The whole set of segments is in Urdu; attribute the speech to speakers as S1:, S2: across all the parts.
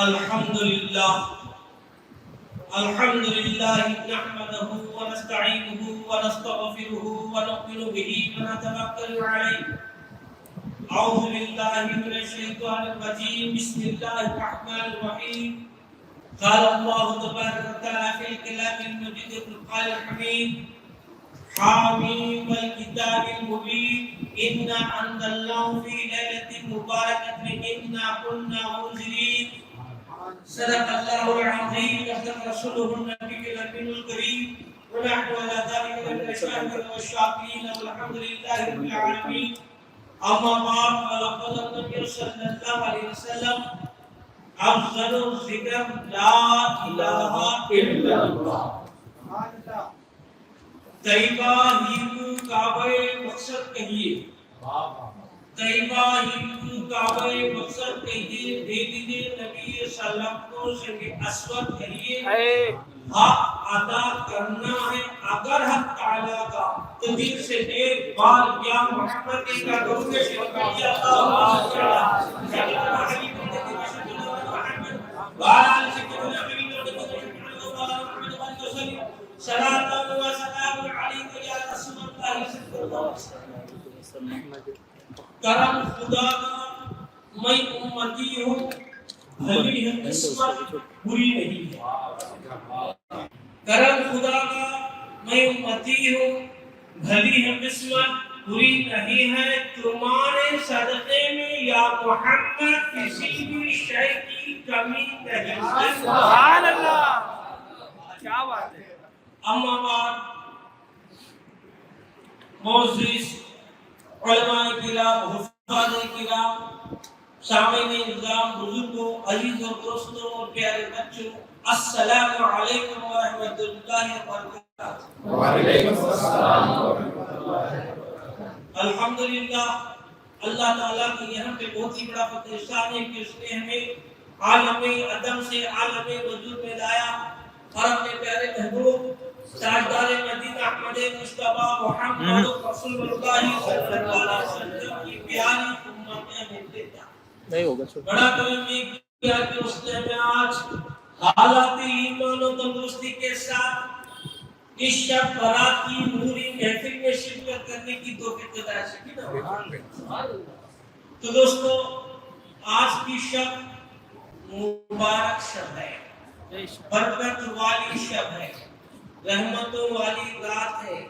S1: الحمد لله نحمده ونستعينه ونستغفره ونؤمن به ونتوكل عليه. أعوذ بالله من الشيطان الرجيم. بسم الله الرحمن الرحيم. قال الله تبارك وتعالى في الكلام المجيد والفرقان الحميد: حاميم والكتاب المبين إنا أنزلناه في ليلة مباركة إنا كنا منذرين. صدق الله العظيم وصدق رسوله النبي الأمين الكريم ونحن على ذلك من الشاهدين والشاكرين والحمد لله رب العالمين. أما بعد فلقد النبي صلى الله عليه وسلم أفضل الذكر لا إله إلا الله. طیبہ ہندو کعبہ مقصد کہیے، طیبہ ہندو کعبہ مقصد کہیے، دے دیجیے نبی صلی اللہ علیہ وسلم کو سنگ اسود کہیے. حق ادا کرنا ہے اگر حق تعالی کا تو دل سے ایک بار یا محمد کا درود شریف پڑھیے. اللہم صل علی محمد وعلی آل سیدنا محمد صلاۃ و سلام علیک یا رسول اللہ صلی اللہ علیہ وسلم. کرم خدا کا میں امتی ہوں، بھلی ہے قسمت بری نہیں ہے. کرم خدا کا میں امتی ہوں، بھلی ہے قسمت بری نہیں ہے. تمہارے صدقے میں یا محمد کسی بھی شے کی کمی نہیں ہے. سبحان اللہ، کیا بات ہے. اما بعد، معزز علماء کرام، حفاظ کرام، سامعین نظام، بزرگوں، عزیز اور دوستوں اور پیارے بچوں، السلام علیکم ورحمۃ اللہ وبرکاتہ. وعلیکم السلام ورحمۃ اللہ. الحمدللہ، اللہ تعالیٰ کی یہاں پہ بہت ہی بڑا فتح شان ہے کہ اس نے ہمیں عالم عدم سے عالم وجود میں لایا اور اپنے پیارے محبوب تاجدار مدینہ احمد مصطفیٰ محمد رسول اللہ صلی اللہ علیہ وسلم کی پیاری امت میں بھیجا. نہیں ہوگا بڑا کرم یہ کیا کہ اس نے ہمیں آج حالات ایمان و تندرستی کے ساتھ اس شب برات کی نوری محفل میں شرکت کرنے کی توفیق عطا کی. تو دوستو، آج کی شب مبارک شب ہے، برکت والی شب ہے، رحمتوں والی رات ہے،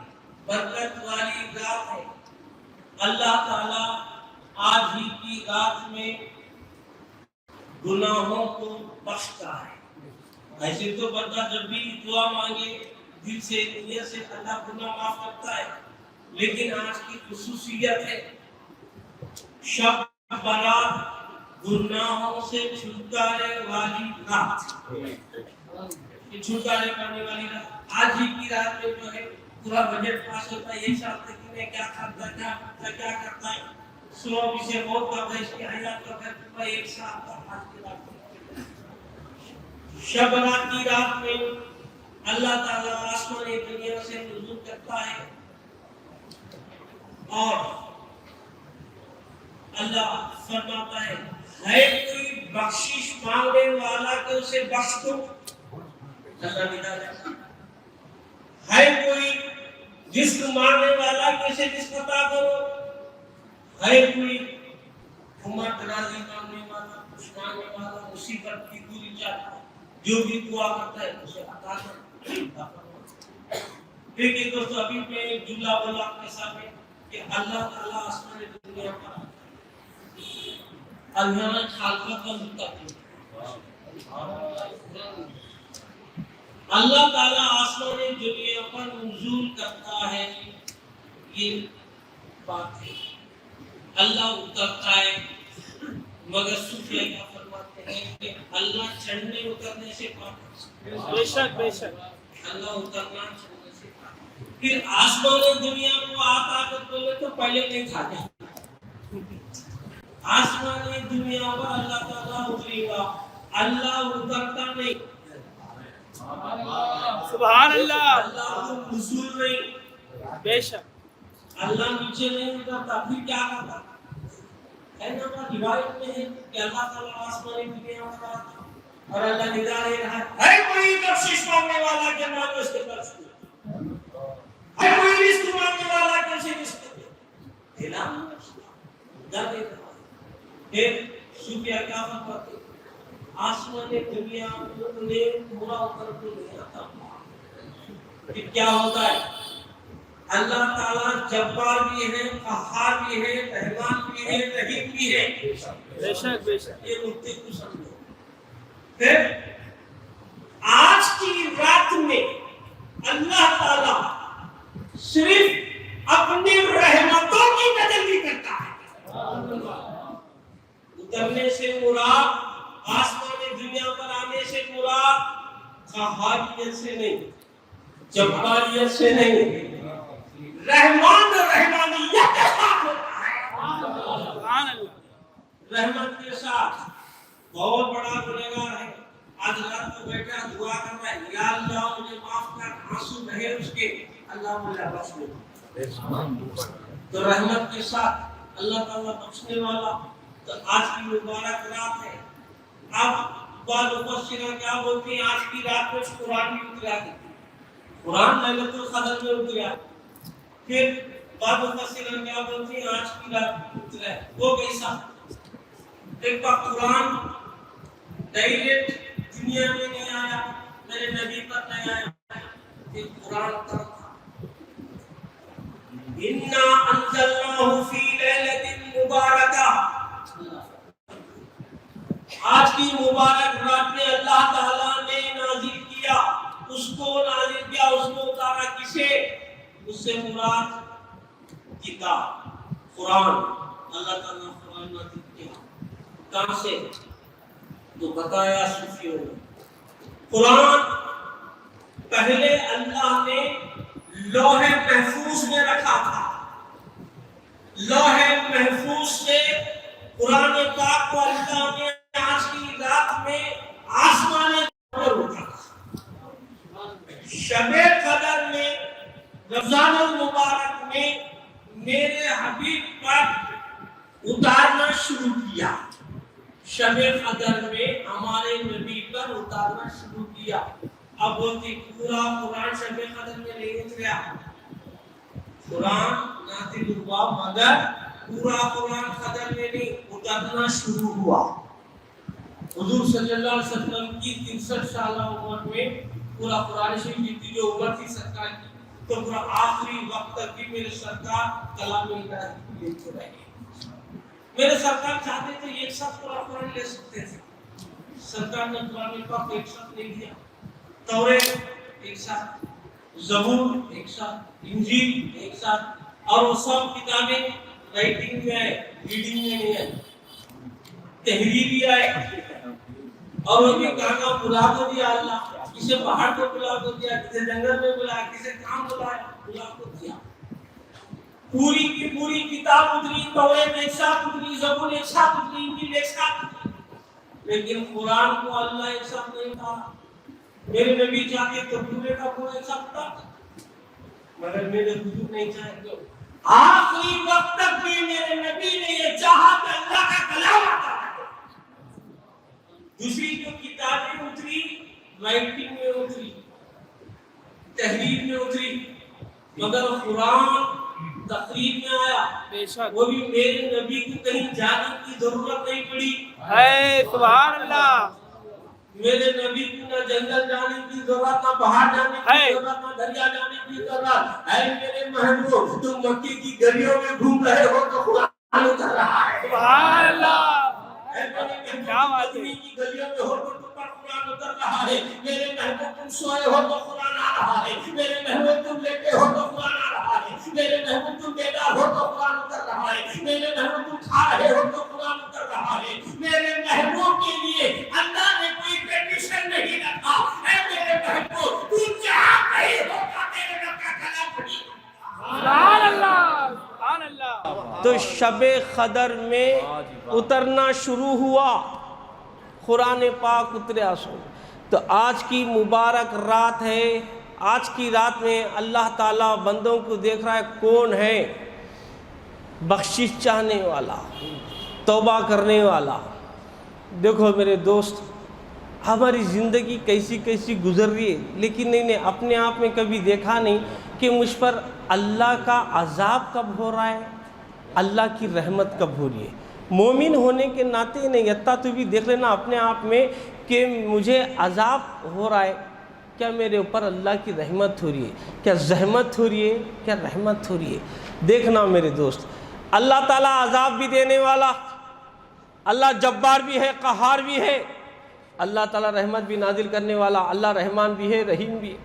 S1: برکت والی رات ہے. اللہ تعالی آج ہی کی رات میں گناہوں کو بخشتا ہے. ایسے تو بندہ جب بھی دعا مانگے دل سے نیت سے اللہ گناہ معاف کرتا ہے، لیکن آج کی خصوصیت ہے شب برات گناہوں سے چھٹکارے والی رات، چھٹکارے کرنے والی رات. آج ہی کی رات میں جو ہے پورا بجٹ پاس ہوتا ہے. یہ سال تک میں کیا کرتا ہے، کیا کرتا ہے، سو سے بہت کا ہے، اس کی حیات کا ہے پورا ایک سال کا. آج کی رات شب برات کی رات میں اللہ تعالیٰ آسمان دنیا سے نزول کرتا ہے اور اللہ فرماتا ہے کوئی بخشش مانگنے والا کہ اسے بخش دو. ہے کوئی رزق مانگنے والا کہ اسے رزق عطا کرو. ہے کوئی عمر دراز مانگنے والا، کچھ مانگنے والا، مصیبت کی دوری چاہتا ہے، جو بھی دعا کرتا ہے اسے عطا کرو. دیکھیے دوستو، ابھی میں جملہ بولا آپ کے سامنے کہ اللہ تعالیٰ آسمان دنیا پر اللہ خالقہ کا متقی، اللہ تعالیٰ آسمان دنیا پر نزول کرتا ہے. یہ بات ہے، اللہ اترتا ہے، مگر صوفیہ کیا فرماتے ہیں کہ اللہ چڑھنے اترنے سے پاک ہے. بے شک بے شک، اللہ اترنا چڑھنے سے پاک. پھر آسمان دنیا کو آتا کر بولے تو پہلے نہیں کھاتے. آسمان دنیا پر اللہ تعالیٰ اترے گا، اللہ اترتا نہیں. سبحان اللہ. اللہ نزول نہیں، بے شک اللہ نیچے نہیں اترتا. پھر کیا کرتا ہے نا، روایت میں ہے کہ اللہ تعالیٰ آسمان دنیا پر آتا اور اللہ ندا دے رہا ہے کوئی بخشش مانگنے والا کہ مانگو اس کے بخش دو، ہے کوئی رزق مانگنے والا کہ اسے رزق دے، اعلان ندا دے رہا ہے۔ ایک صوفیہ کیا فرماتے آسمان دنیا میں پورا اتر کو نہیں آتا، پھر کیا ہوتا ہے؟ اللہ تعالیٰ جبار بھی ہے، قہار بھی ہے، رحمان بھی ہے، رحیم بھی ہے، بے شک بے شک، یہ نکتے کو سمجھو۔ پھر آج کی رات میں اللہ تعالیٰ صرف اپنی رحمتوں کی تجلی کرتا ہے۔ اترنے سے مراد آسمان دنیا پر آنے سے مراد قہاریت سے نہیں، جباریت سے نہیں، رحمان اور رحمانیت کے ساتھ ہوتا ہے، رحمت کے ساتھ۔ بہت بڑا گنہگار ہے، آج رات کو بیٹھا دعا کر رہا ہے یا اللہ مجھے معاف کر، آنسو بہے اس کے، اللہ مجھے بخش دے، تو رحمت کے ساتھ اللہ تعالیٰ بخشنے والا۔ تو آج کی مبارک رات ہے۔ اب بعض مفسرین کیا بولتے ہیں آج کی رات میں قرآن بھی اترا ہے، قرآن لیلۃ القدر میں اترا۔ پھر بعض مفسرین کیا بولتے ہیں آج کی رات اترا ہے، وہ کیسا؟ ایک بار قرآن ڈائریکٹ دنیا میں نہیں آیا، میرے نبی پر نہیں آیا، ایک قرآن اترا تھا۔ اِنَّا أَنزَلْنَاهُ فِي لَيْلَةٍ مُبَارَكَةٍ، آج کی مبارک رات میں اللہ تعالیٰ نے نازل کیا، اس کو نازل کیا، اس کو اتارا کسے؟ اس سے مراد کتاب قرآن، اللہ تعالیٰ نے قرآن نازل کیا۔ کہاں سے؟ تو بتایا صوفیوں نے قرآن پہلے اللہ نے لوح محفوظ میں رکھا تھا، لوح محفوظ سے قرآن پاک کو اللہ نے آج کی رات میں آسمان پر اٹھا، شب قدر میں رمضان المبارک میں میرے حبیب پر اتارنا شروع کیا، شب قدر میں ہمارے نبی پر اتارنا شروع کیا۔ اب بولتی پورا قرآن شب قدر میں نہیں اتریا، قرآن نازل ہوا مگر پورا قرآن قدر میں نہیں اترنا شروع ہوا۔ حضور صلی اللہ علیہ وسلم کی 63 سالہ عمر میں پورا قرآن شریف جتنی جو عمر تھی سرکار کی، تو پورا آخری وقت تک بھی میرے سرکار کلام الہی لیتے رہے۔ میرے سرکار چاہتے تھے ایک ساتھ پورا قرآن لے سکتے تھے، سرکار نے قرآن پاک ایک ساتھ نہیں دیا، توریت ایک ساتھ، زبور ایک ساتھ، انجیل ایک ساتھ، اور وہ سب کتابیں رائٹنگ میں آئے، ریڈنگ میں نہیں آئے، تحریری آئے، اور وہ بھی کہاں بلا کو دیا اللہ، کسے پہاڑ کو بلا کو دیا، کسے جنگل میں بلا، کسے کام بلا کو دیا۔ پوری کی پوری کتاب اتری، توریت ایک ساتھ اتری، زبور ایک ساتھ اتری، انجیل ایک ساتھ اتری، لیکن قرآن کو اللہ ایک ساتھ نہیں اتارا۔ میرے نبی چاہتے تو پورے کا پورا ایک ساتھ اتارا، مگر میرے حضور نہیں چاہتے۔ آخری وقت تک بھی میرے نبی نے یہ چاہا کہ اللہ کا کلام آتا ہے۔ دوسری جو کتابیں اتری رائٹنگ میں اتری، تحریر میں اتری، مگر قرآن تقریر میں آیا، وہ بھی میرے نبی کو کہیں جانے کی ضرورت نہیں پڑی ہے، سبحان اللہ۔ میرے نبی کو نہ جنگل جانے کی ضرورت، نہ باہر جانے کی ضرورت، نہ دریا جانے کی ضرورت۔ اے میرے محبوب، تم مکے کی گلیوں میں گھوم رہے ہو تو قرآن اتر رہا ہے، سبحان اللہ۔ اے میرے محبوب، مدینے کی گلیوں میں ہو تو تم پر قرآن اتر رہا ہے۔ میرے محبوب، تم سوئے ہو تو قرآن آ رہا ہے۔ میرے محبوب، تم لیٹے ہو تو قرآن آ رہا ہے۔ میرے محبوب، تم بیدار ہو تو قرآن اتر رہا ہے۔ میرے محبوب، تم کھا رہے ہو تو قرآن اتر رہا ہے۔ میرے محبوب کے لیے اللہ نے کوئی کنڈیشن نہیں رکھا۔ اے میرے محبوب، تم جہاں کہیں ہوگا میرے رب کا کلام پڑھی۔ سبحان اللہ، سبحان اللہ۔ تو شب قدر میں اترنا شروع ہوا، قرآن پاک اتریا سو۔ تو آج کی مبارک رات ہے، آج کی رات میں اللہ تعالیٰ بندوں کو دیکھ رہا ہے کون ہے بخشش چاہنے والا، توبہ کرنے والا۔ دیکھو میرے دوست،
S2: ہماری زندگی کیسی کیسی گزر رہی ہے، لیکن نہیں اپنے آپ میں کبھی دیکھا نہیں کہ مجھ پر اللہ کا عذاب کب ہو رہا ہے، اللہ کی رحمت کب ہو رہی ہے۔ مومن ہونے کے ناطے نہیں یتا تو بھی دیکھ لینا اپنے آپ میں کہ مجھے عذاب ہو رہا ہے، کیا میرے اوپر اللہ کی رحمت ہو رہی ہے، کیا زحمت ہو رہی ہے، کیا رحمت ہو رہی ہے۔ دیکھنا میرے دوست، اللہ تعالیٰ عذاب بھی دینے والا، اللہ جبار بھی ہے، قہار بھی ہے، اللہ تعالیٰ رحمت بھی نازل کرنے والا، اللہ رحمان بھی ہے، رحیم بھی ہے۔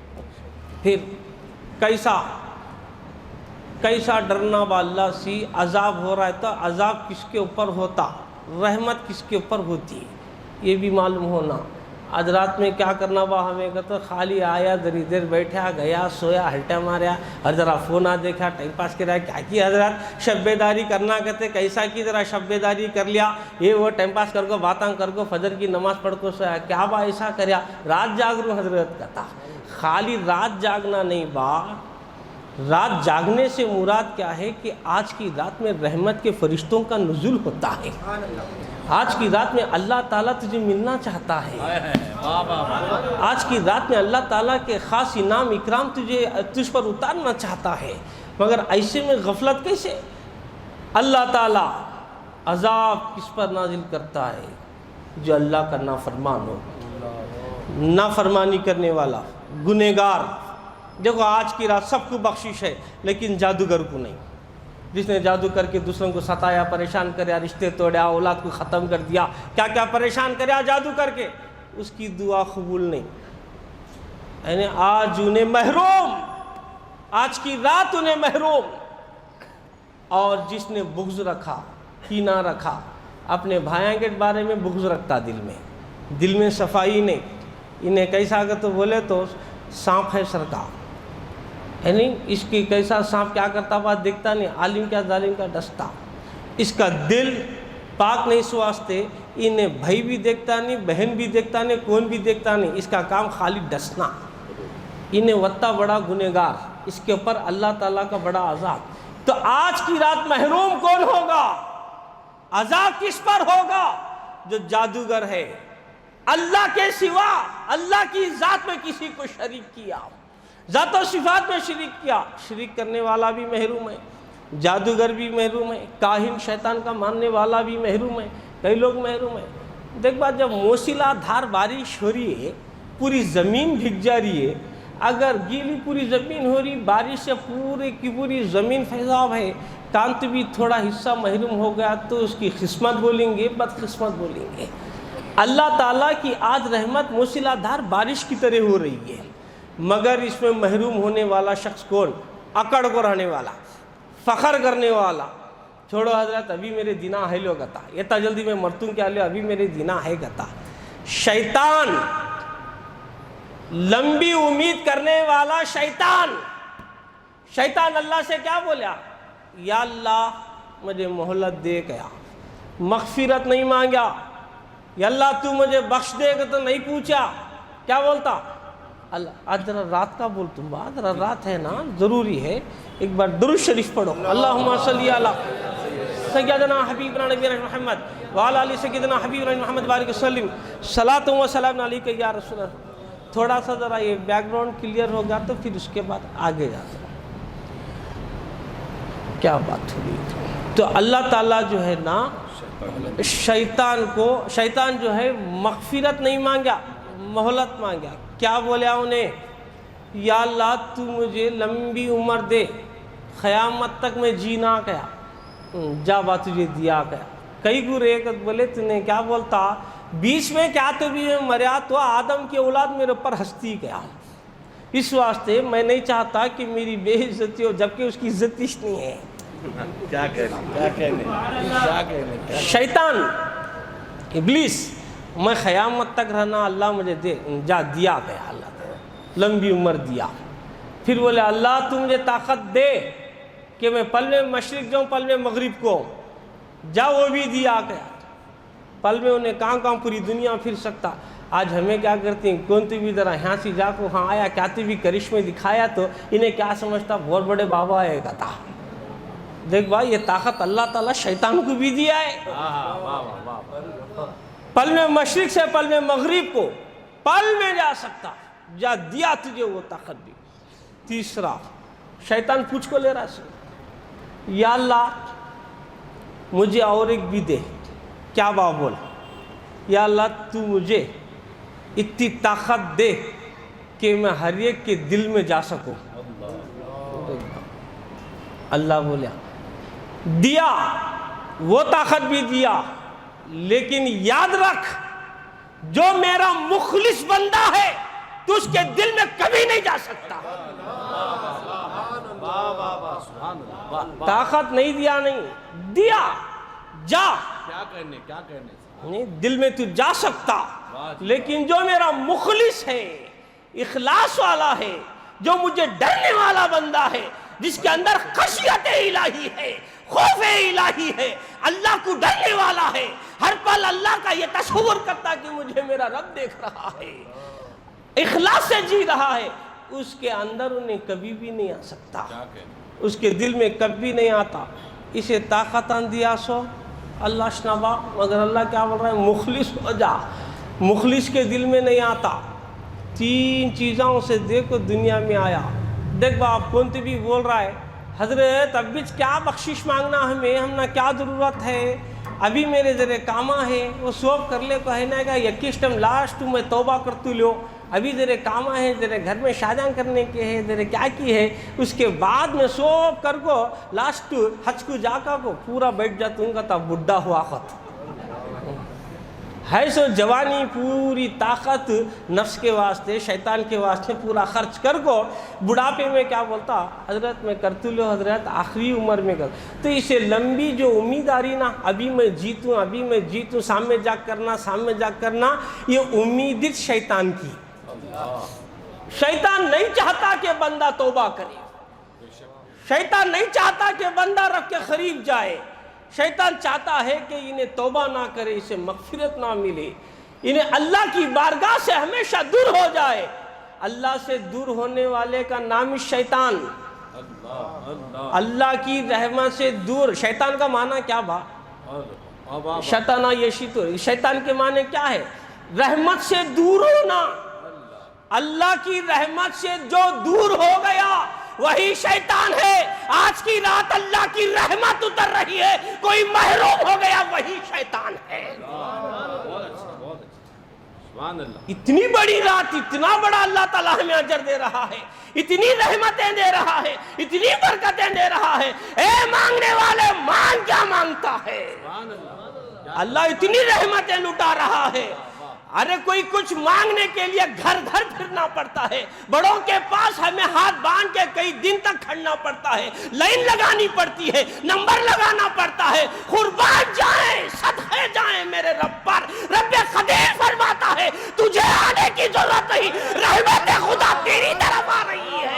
S2: پھر کیسا ڈرنا با اللہ سی، عذاب ہو رہا ہے تو عذاب کس کے اوپر ہوتا، رحمت کس کے اوپر ہوتی، یہ بھی معلوم ہونا۔ آج رات میں کیا کرنا با ہمیں کہتا خالی آیا دری دیر بیٹھا گیا سویا ہلٹا ماریا اور ذرا فون دیکھا ٹائم پاس کرا، کیا کی حضرات شب بیداری کرنا کہتے کیسا کی ذرا شب بیداری کر لیا، یہ وہ ٹائم پاس کر کو باتاں کر کو فجر کی نماز پڑھ کو سویا، کیا با ایسا کریا، رات جاگ رہوں حضرت کہتا۔ خالی رات جاگنا نہیں با، رات جاگنے سے مراد کیا ہے کہ آج کی رات میں رحمت کے فرشتوں کا نزول ہوتا ہے، آج کی رات میں اللہ تعالیٰ تجھے ملنا چاہتا ہے، آج کی رات میں اللہ تعالیٰ کے خاص انعام اکرام تجھ پر اتارنا چاہتا ہے، مگر ایسے میں غفلت کیسے؟ اللہ تعالیٰ عذاب کس پر نازل کرتا ہے؟ جو اللہ کا نافرمان ہو، نافرمانی کرنے والا، گنہگار۔ دیکھو آج کی رات سب کو بخشش ہے لیکن جادوگر کو نہیں، جس نے جادو کر کے دوسروں کو ستایا، پریشان کریا، رشتے توڑیا، اولاد کو ختم کر دیا، کیا کیا پریشان کریا جادو کر کے، اس کی دعا قبول نہیں۔ یعنی آج انہیں محروم، آج کی رات انہیں محروم۔ اور جس نے بغض رکھا، کینہ رکھا، اپنے بھائیوں کے بارے میں بغض رکھتا دل میں صفائی نہیں، انہیں کیسا اگر تو بولے تو سانپ ہے سرکار، یعنی اس کی کیسا سانپ کیا کرتا بات دیکھتا نہیں، عالم کیا ظالم کا ڈستا، اس کا دل پاک نہیں، اس واسطے انہیں بھائی بھی دیکھتا نہیں، بہن بھی دیکھتا نہیں، کون بھی دیکھتا نہیں، اس کا کام خالی ڈسنا، انہیں وطا بڑا گنہگار، اس کے اوپر اللہ تعالیٰ کا بڑا عذاب۔ تو آج کی رات محروم کون ہوگا، عذاب کس پر ہوگا؟ جو جادوگر ہے، اللہ کے سوا اللہ کی ذات میں کسی کو شریک کیا، ذات و صفات میں شریک کیا، شریک کرنے والا بھی محروم ہے، جادوگر بھی محروم ہے، کاہن شیطان کا ماننے والا بھی محروم ہے، کئی لوگ محروم ہیں۔ دیکھ بات، جب موسلا دھار بارش ہو رہی ہے، پوری زمین بھیگ جا رہی ہے، اگر گیلی پوری زمین ہو رہی، بارش سے پورے کی پوری زمین فیضاب ہے، کانت بھی تھوڑا حصہ محروم ہو گیا تو اس کی قسمت بولیں گے، بدقسمت بولیں گے۔ اللہ تعالیٰ کی آج رحمت موسلا دھار بارش کی طرح ہو رہی ہے، مگر اس میں محروم ہونے والا شخص کون؟ اکڑ کو رہنے والا، فخر کرنے والا، چھوڑو حضرت ابھی میرے دینا ہے لو گتا، اتنا جلدی میں مرتوں کیا لے، ابھی میرے دینا ہے گتا۔ شیطان، لمبی امید کرنے والا شیطان اللہ سے کیا بولا؟ یا اللہ مجھے مہلت دے گیا، مغفرت نہیں مانگا، یا اللہ تو مجھے بخش دے گا تو نہیں پوچھا، کیا بولتا؟ اللہ آج ذرا رات کا بول تم بات، ذرا رات ہے نا، ضروری ہے، ایک بار درود شریف پڑھو، اللہم صلی علی سیدنا حبیبنا نبی محمد وعلی آلہ سیدنا حبیبنا محمد بارک وسلم، صلاۃ و سلام علیک یا رسول اللہ۔ تھوڑا سا ذرا یہ بیک گراؤنڈ کلیئر ہو گیا تو پھر اس کے بعد آگے جاتا کیا بات ہو رہی تھی۔ تو اللہ تعالیٰ جو ہے نا شیطان جو ہے مغفرت نہیں مانگا، مہلت مانگا، کیا بولیا انہیں؟ یا اللہ تو مجھے لمبی عمر دے، قیامت تک میں جینا گیا، جا بات تجھے دیا گیا۔ کئی گرے بولے تو نے کیا بولتا؟ بیچ میں کیا تو بھی مریا تو آدم کی اولاد میرے اوپر ہستی گیا، اس واسطے میں نہیں چاہتا کہ میری بے عزتی ہو، جبکہ اس کی عزت ہی نہیں ہے۔ شیطان، ابلیس، میں قیامت تک رہنا، اللہ مجھے دے، جا دیا گیا، اللہ تعالیٰ لمبی عمر دیا۔ پھر بولے اللہ تو مجھے طاقت دے کہ میں پل میں مشرق جاؤں، پل میں مغرب کو جا، وہ بھی دیا گیا۔ پل میں انہیں کہاں پوری دنیا پھر سکتا۔ آج ہمیں کیا کرتے ہیں، کون تو بھی ذرا یہاں سے جا کو ہاں آیا، کیا تو بھی کرشمے دکھایا تو انہیں کیا سمجھتا بہت بڑے بابا ہے گا تھا۔ دیکھ بھائی یہ طاقت اللہ تعالیٰ شیطان کو بھی دیا ہے، پل میں مشرق سے پل میں مغرب کو پل میں جا سکتا، جا دیا تجھے وہ طاقت بھی۔ تیسرا شیطان پوچھ کو لے رہا ہے، یا اللہ مجھے اور ایک بھی دے۔ کیا بات بول، یا اللہ تو مجھے اتنی طاقت دے کہ میں ہر ایک کے دل میں جا سکوں۔ اللہ بولیا دیا، وہ طاقت بھی دیا، لیکن یاد رکھ جو میرا مخلص بندہ ہے تو اس کے دل میں کبھی نہیں جا سکتا۔ طاقت نہیں دیا، نہیں دیا، جا
S3: کیا کرنے
S2: نہیں، دل میں تو جا سکتا، لیکن جو میرا مخلص ہے، اخلاص والا ہے، جو مجھے ڈرنے والا بندہ ہے، جس کے اندر خشیت الہی ہے، خوف الہی ہے، اللہ کو ڈرنے والا ہے، ہر پل اللہ کا یہ تصور کرتا کہ مجھے میرا رب دیکھ رہا ہے، اخلاص سے جی رہا ہے، اس کے اندر انہیں کبھی بھی نہیں آ سکتا، اس کے دل میں کبھی نہیں آتا۔ اسے طاقت دیا سو اللہ شنبا، مگر اللہ کیا بول رہا ہے، مخلص ہو جا۔ مخلص کے دل میں نہیں آتا۔ تین چیزوں سے دیکھو دنیا میں آیا۔ دیکھ باپ کون تو بھی بول رہا ہے حضرت ابھی کیا بخشش مانگنا ہمیں، ہم نہ کیا ضرورت ہے، ابھی میرے ذرے کاما ہے، وہ سوپ کر لے کو ہے نا گا یکیش ٹم لاسٹ میں توبہ کرتو لو، ابھی ذرے کاما ہے، ذرے گھر میں شادیاں کرنے کے ہے، ذرے کیا کی ہے، اس کے بعد میں سوپ کر کو لاسٹ حج کو جا کا کو پورا بیٹھ جاتوں گا تا بڈھا ہوا خط ہے سو جوانی پوری طاقت نفس کے واسطے شیطان کے واسطے پورا خرچ کر کو بڑھاپے میں کیا بولتا حضرت میں کرتو لو حضرت آخری عمر میں کر، تو اسے لمبی جو امیداری نا ابھی میں جیتوں سامنے جا کرنا یہ امید شیطان کی۔ شیطان نہیں چاہتا کہ بندہ توبہ کرے، شیطان نہیں چاہتا کہ بندہ رب کے قریب جائے، شیطان چاہتا ہے کہ انہیں توبہ نہ کرے، اسے مغفرت نہ ملے، انہیں اللہ کی بارگاہ سے ہمیشہ دور ہو جائے۔ اللہ سے دور ہونے والے کا نام شیطان، اللہ کی رحمت سے دور۔ شیطان کا معنی کیا با؟ شیطانہ یشیتو، شیطان کے معنی کیا ہے؟ رحمت سے دور ہونا۔ اللہ کی رحمت سے جو دور ہو گیا وہی شیطان ہے۔ آج کی رات اللہ کی رحمت اتر رہی ہے، کوئی محروم ہو گیا وہی شیطان ہے۔ اتنی بڑی رات، اتنا بڑا اللہ تعالیٰ ہمیں اجر دے رہا ہے، اتنی رحمتیں دے رہا ہے، اتنی برکتیں دے رہا ہے۔ اے مانگنے والے مانگ، کیا مانگتا ہے؟ اللہ اتنی رحمتیں لٹا رہا ہے۔ ارے کوئی کچھ مانگنے کے لیے گھر گھر پھرنا پڑتا ہے، بڑوں کے پاس ہمیں ہاتھ باندھ کے کئی دن تک کھڑنا پڑتا ہے، لائن لگانی پڑتی ہے، نمبر لگانا پڑتا ہے، قربان جائیں، صدقے جائیں میرے رب پر۔ رب قدیر فرماتا ہے تجھے آنے کی ضرورت نہیں، رحمت خدا تیری طرف آ رہی ہے۔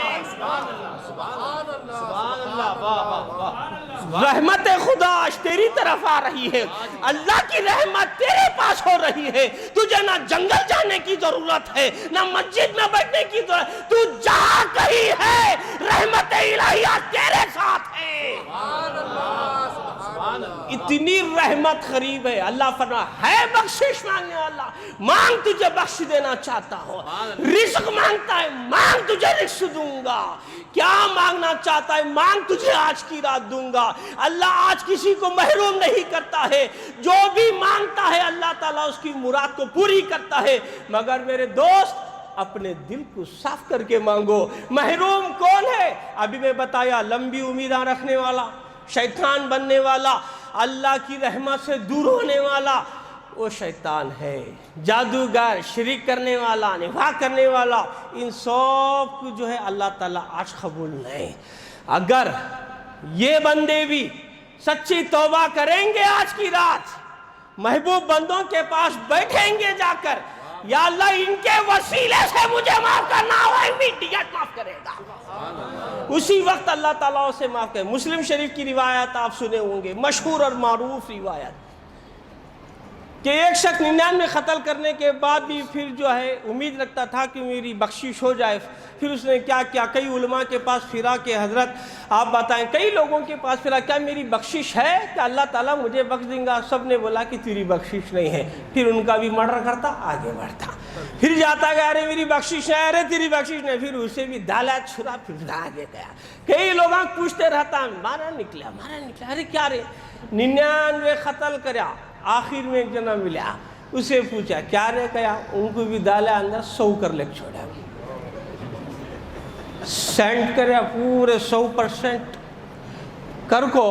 S2: رحمت خدا آج تیری طرف آ رہی ہے، اللہ کی رحمت تیرے پاس ہو رہی ہے۔ تجھے نہ جنگل جانے کی ضرورت ہے، نہ مسجد میں بیٹھنے کی ضرورت، تو جہاں کہیں ہے رحمت الہیہ تیرے ساتھ ہے۔ اتنی رحمت قریب ہے۔ اللہ فرما ہے بخشش مانگنے والا، مانگ تجھے بخش دینا چاہتا ہو، رزق مانگتا ہے مانگ تجھے رزق دوں گا، کیا مانگنا چاہتا ہے مانگ تجھے آج کی رات دوں گا۔ اللہ آج کسی کو محروم نہیں کرتا ہے، جو بھی مانگتا ہے اللہ تعالیٰ اس کی مراد کو پوری کرتا ہے، مگر میرے دوست اپنے دل کو صاف کر کے مانگو۔ محروم کون ہے؟ ابھی میں بتایا، لمبی امیدیں رکھنے والا، شیطان بننے والا، اللہ کی رحمت سے دور ہونے والا، وہ شیطان ہے۔ جادوگر، شرک کرنے والا، نفاق کرنے والا، ان سب کو جو ہے اللہ تعالیٰ آج قبول نہیں۔ اگر یہ بندے بھی سچی توبہ کریں گے آج کی رات، محبوب بندوں کے پاس بیٹھیں گے جا کر، یا اللہ ان کے وسیلے سے مجھے معاف کرنا ہوا، امیڈیٹ معاف کرے گا، اسی وقت اللہ تعالیٰ اسے معاف کرے۔ مسلم شریف کی روایت آپ سنے ہوں گے، مشہور اور معروف روایت، کہ ایک شخص 99 قتل کرنے کے بعد بھی پھر جو ہے امید رکھتا تھا کہ میری بخشش ہو جائے۔ پھر اس نے کیا کیا، کئی علماء کے پاس پھرا کہ حضرت آپ بتائیں، کئی لوگوں کے پاس پھرا کیا میری بخشش ہے کہ اللہ تعالیٰ مجھے بخش دیں گا؟ سب نے بولا کہ تیری بخشش نہیں ہے۔ پھر ان کا بھی مرڈر کرتا، آگے بڑھتا۔ پھر جاتا گیا ارے میری بخشش ہے، ارے تیری بخشش نہیں، پھر اسے بھی ڈالا چھرا پھر آگے گیا. کئی لوگ پوچھتے رہتا مارا نکلا ارے کیا رے 99 قتل کریا، آخر میں ایک جنا ملا، اسے پوچھا کیا رے کیا، ان کو بھی ڈالا اندر 100 کر لے چھوڑا، سینڈ کریا پورے 100% کر کو